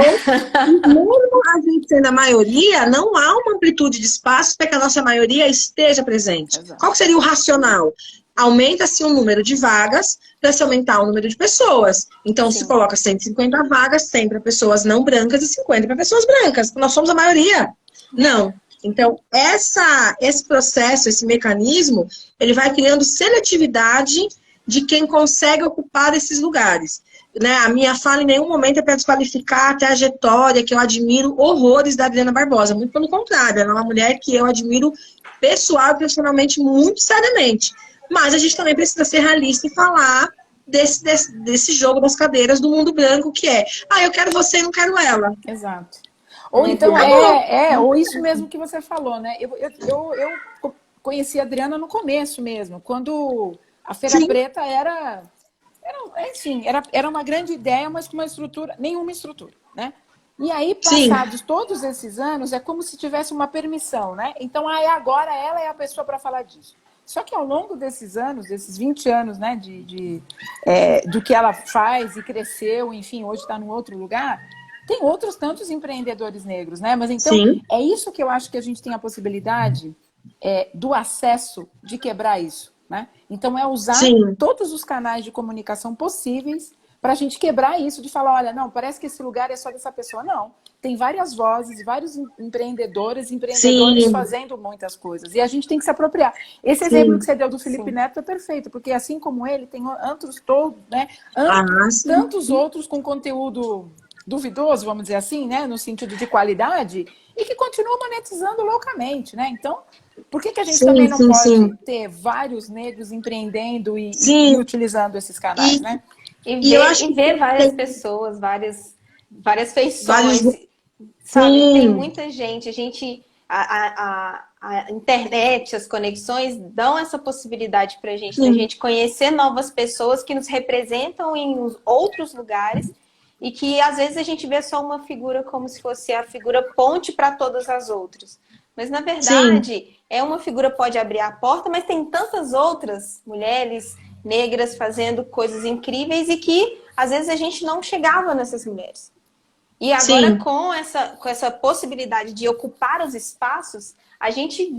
E mesmo a gente sendo a maioria, não há uma amplitude de espaço para que a nossa maioria esteja presente. Exato. Qual seria o racional? Aumenta-se o número de vagas para se aumentar o número de pessoas. Então, se coloca 150 vagas, 100 para pessoas não brancas e 50 para pessoas brancas. Nós somos a maioria. Não. Então, esse processo, esse mecanismo, ele vai criando seletividade de quem consegue ocupar esses lugares. Né? A minha fala em nenhum momento é para desqualificar a trajetória, que eu admiro horrores da Adriana Barbosa. Muito pelo contrário, ela é uma mulher que eu admiro pessoal e profissionalmente muito seriamente. Mas a gente também precisa ser realista e falar desse jogo das cadeiras do mundo branco, que é, eu quero você e não quero ela. Exato. Ou então ou isso mesmo que você falou, né? Eu conheci a Adriana no começo mesmo, quando a Feira Preta era uma grande ideia, mas com nenhuma estrutura, né? E aí, passados todos esses anos, é como se tivesse uma permissão, né? Então, agora ela é a pessoa para falar disso. Só que ao longo desses anos, desses 20 anos, né, do que ela faz e cresceu, enfim, hoje está num outro lugar, tem outros tantos empreendedores negros, né? Mas então, é isso que eu acho que a gente tem a possibilidade do acesso de quebrar isso, né? Então, é usar todos os canais de comunicação possíveis para a gente quebrar isso, de falar, olha, não, parece que esse lugar é só dessa pessoa. Não, tem várias vozes, vários empreendedores fazendo muitas coisas. E a gente tem que se apropriar. Esse exemplo que você deu do Felipe Neto é perfeito, porque assim como ele, tem tantos outros com conteúdo duvidoso, vamos dizer assim, né, no sentido de qualidade, e que continuam monetizando loucamente, né? Então, por que a gente também não pode ter vários negros empreendendo e utilizando esses canais, né? E ver várias pessoas, várias feições, sabe? Tem muita gente, a internet, as conexões dão essa possibilidade pra gente, da gente conhecer novas pessoas que nos representam em outros lugares e que às vezes a gente vê só uma figura como se fosse a figura ponte para todas as outras. Mas na verdade, é uma figura que pode abrir a porta, mas tem tantas outras mulheres negras fazendo coisas incríveis e que às vezes a gente não chegava nessas mulheres. E agora com essa possibilidade de ocupar os espaços, a gente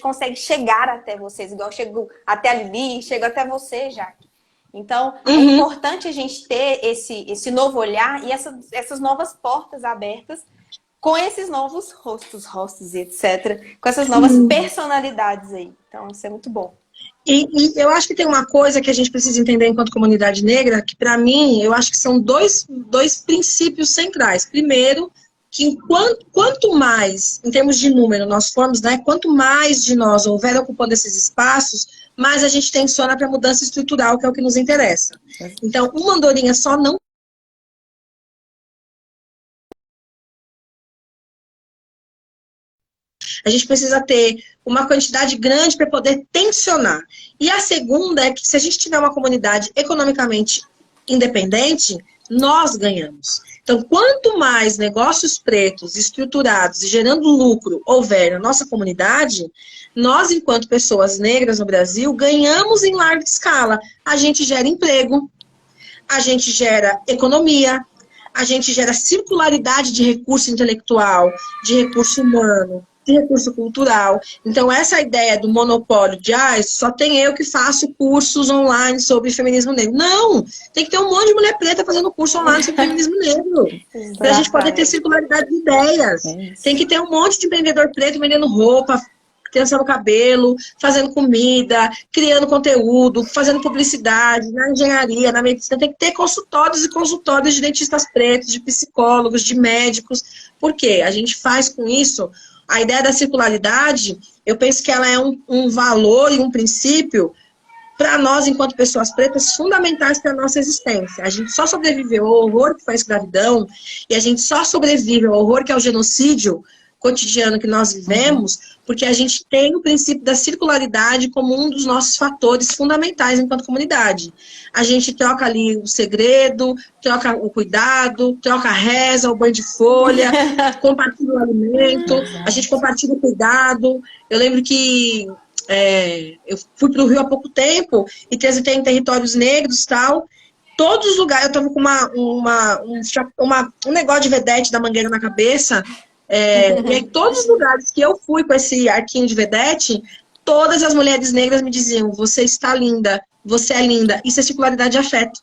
consegue chegar até vocês, igual eu chego até a Lili, chego até você, Jaque. Então, é importante a gente ter esse novo olhar e essas novas portas abertas com esses novos rostos, etc. Com essas novas personalidades aí. Então, isso é muito bom. E eu acho que tem uma coisa que a gente precisa entender enquanto comunidade negra, que para mim, eu acho que são dois princípios centrais. Primeiro, que quanto mais, em termos de número, nós formos, né, quanto mais de nós houver ocupando esses espaços, mais a gente tensiona para a mudança estrutural, que é o que nos interessa. Então, uma andorinha só não. A gente precisa ter uma quantidade grande para poder tensionar. E a segunda é que se a gente tiver uma comunidade economicamente independente, nós ganhamos. Então, quanto mais negócios pretos, estruturados e gerando lucro houver na nossa comunidade, nós, enquanto pessoas negras no Brasil, ganhamos em larga escala. A gente gera emprego, a gente gera economia, a gente gera circularidade de recurso intelectual, de recurso humano, de recurso cultural. Então, essa ideia do monopólio de, só tem eu que faço cursos online sobre feminismo negro. Não! Tem que ter um monte de mulher preta fazendo curso online sobre feminismo negro. Para a gente poder ter circularidade de ideias. Tem que ter um monte de empreendedor preto vendendo roupa, trançando cabelo, fazendo comida, criando conteúdo, fazendo publicidade, na engenharia, na medicina. Tem que ter consultórios e consultórios de dentistas pretos, de psicólogos, de médicos. Por quê? A gente faz com isso. A ideia da circularidade, eu penso que ela é um valor e um princípio para nós, enquanto pessoas pretas, fundamentais para a nossa existência. A gente só sobrevive ao horror que foi a escravidão e a gente só sobrevive ao horror que é o genocídio cotidiano que nós vivemos, porque a gente tem o princípio da circularidade como um dos nossos fatores fundamentais enquanto comunidade. A gente troca ali o segredo, troca o cuidado, troca a reza, o banho de folha, compartilha o alimento, a gente compartilha o cuidado. Eu lembro que eu fui para o Rio há pouco tempo e transitei em territórios negros e tal. Todos os lugares, eu estava com um negócio de vedete da mangueira na cabeça. E aí, todos os lugares que eu fui com esse arquinho de vedete, todas as mulheres negras me diziam: você está linda, você é linda. Isso é circularidade de afeto.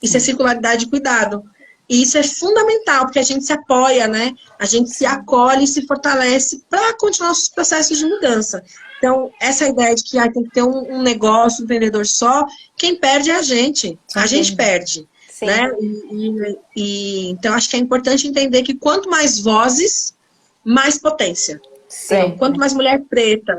Isso é circularidade de cuidado. E isso é fundamental, porque a gente se apoia, né? A gente se acolhe e se fortalece para continuar os processos de mudança. Então, essa ideia de que tem que ter um negócio, um empreendedor só, quem perde é a gente. A gente perde. Né? Então, acho que é importante entender que quanto mais vozes, mais potência. Então, quanto mais mulher preta,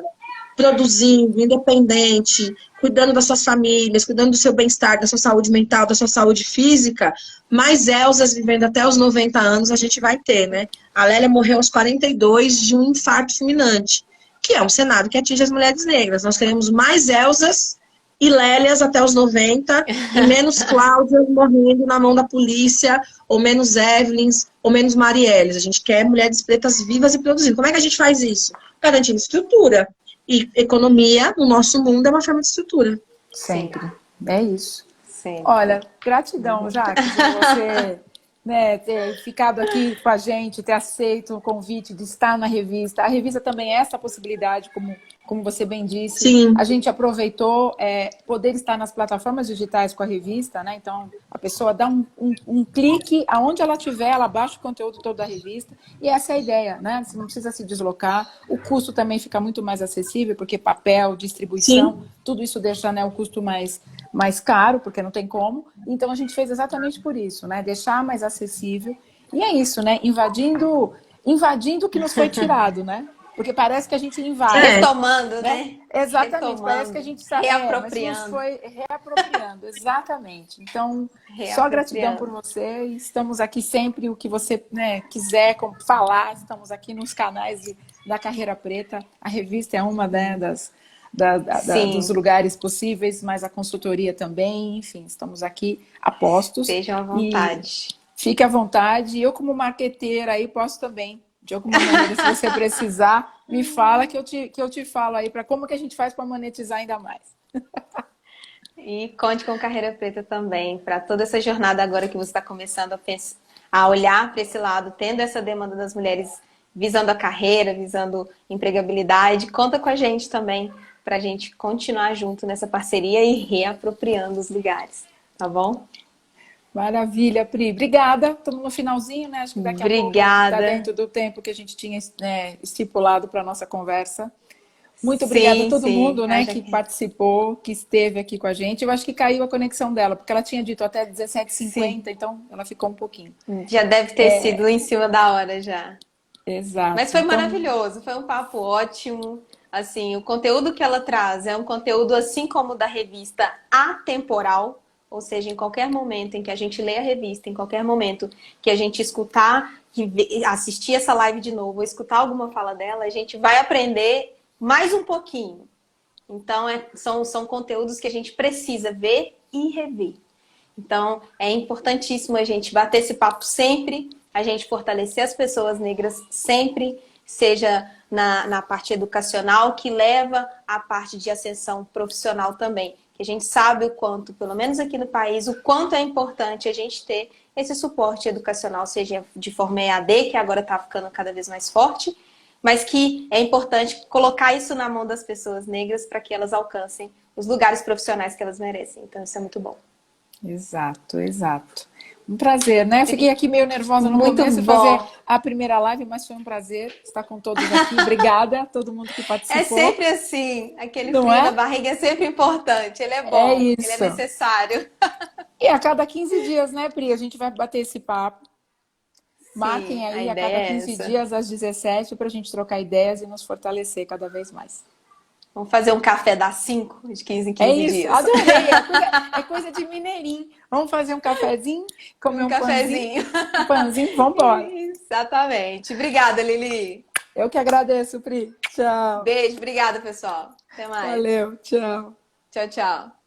produzindo, independente, cuidando das suas famílias, cuidando do seu bem-estar, da sua saúde mental, da sua saúde física, mais Elzas vivendo até os 90 anos a gente vai ter, né? A Lélia morreu aos 42 de um infarto fulminante, que é um cenário que atinge as mulheres negras. Nós queremos mais Elzas e Lélias até os 90, e menos Cláudias morrendo na mão da polícia, ou menos Evelyns, ou menos Marielles. A gente quer mulheres pretas vivas e produzindo. Como é que a gente faz isso? Garantindo estrutura. E economia, no nosso mundo, é uma forma de estrutura. Sempre. É isso. Sempre. Olha, gratidão, Jaque, por você ter ficado aqui com a gente, ter aceito o convite de estar na revista. A revista também é essa possibilidade, como você bem disse. Sim. A gente aproveitou poder estar nas plataformas digitais com a revista, né? Então, a pessoa dá um clique, aonde ela estiver, ela baixa o conteúdo todo da revista. E essa é a ideia, né? Você não precisa se deslocar. O custo também fica muito mais acessível, porque papel, distribuição, tudo isso deixa, né, o custo mais caro, porque não tem como. Então, a gente fez exatamente por isso, né? Deixar mais acessível. E é isso, né? Invadindo o que nos foi tirado, né? Porque parece que a gente invade. Retomando, né? Exatamente, Retomando, parece que a gente está reapropriando. mas foi reapropriando, exatamente. Então, só gratidão por você. Estamos aqui sempre, o que você quiser falar, estamos aqui nos canais da Carreira Preta. A revista é uma dos lugares possíveis, mas a consultoria também, enfim, estamos aqui a postos. Estejam à vontade. Fique à vontade. Eu, como marqueteira, aí posso também, de alguma maneira, se você precisar, me fala que eu te falo aí para como que a gente faz para monetizar ainda mais. E conte com Carreira Preta também, para toda essa jornada agora que você está começando a olhar para esse lado, tendo essa demanda das mulheres visando a carreira, visando empregabilidade. Conta com a gente também, para a gente continuar junto nessa parceria e reapropriando os lugares, tá bom? Maravilha, Pri. Obrigada. Estamos no finalzinho, né? Acho que daqui a pouco está dentro do tempo que a gente tinha estipulado para a nossa conversa. Muito obrigada a todo mundo, né, que participou, que esteve aqui com a gente. Eu acho que caiu a conexão dela, porque ela tinha dito até 17h50, então ela ficou um pouquinho. Já deve ter sido em cima da hora já. Exato. Mas foi maravilhoso, foi um papo ótimo. Assim, o conteúdo que ela traz é um conteúdo, assim como o da revista, atemporal. Ou seja, em qualquer momento em que a gente lê a revista, em qualquer momento que a gente escutar, assistir essa live de novo, ou escutar alguma fala dela, a gente vai aprender mais um pouquinho. Então, são conteúdos que a gente precisa ver e rever. Então, é importantíssimo a gente bater esse papo sempre, a gente fortalecer as pessoas negras sempre, seja na parte educacional, que leva à parte de ascensão profissional também. Que A gente sabe o quanto, pelo menos aqui no país, o quanto é importante a gente ter esse suporte educacional, seja de forma EAD, que agora está ficando cada vez mais forte, mas que é importante colocar isso na mão das pessoas negras para que elas alcancem os lugares profissionais que elas merecem. Então, isso é muito bom. Exato, exato. Um prazer, né? Fiquei aqui meio nervosa no Muito começo de bom. fazer a primeira live, mas foi um prazer estar com todos aqui. Obrigada a todo mundo que participou. É sempre assim, aquele Não frio é? na barriga é sempre importante, ele é bom, É ele isso. é necessário. E a cada 15 dias, né, Pri? A gente vai bater esse papo. Marquem Sim, aí a a cada ideia é 15 essa. dias, às 17, para a gente trocar ideias e nos fortalecer cada vez mais. Vamos fazer um café das 5, de 15 em É 15 isso, dias. adorei. É coisa de mineirinho. Vamos fazer um cafezinho, comer Um um cafezinho. um pãozinho, vamos embora. Exatamente. Obrigada, Lili. Eu que agradeço, Pri. Tchau. Beijo, obrigada, pessoal. Até mais. Valeu, tchau. Tchau, tchau.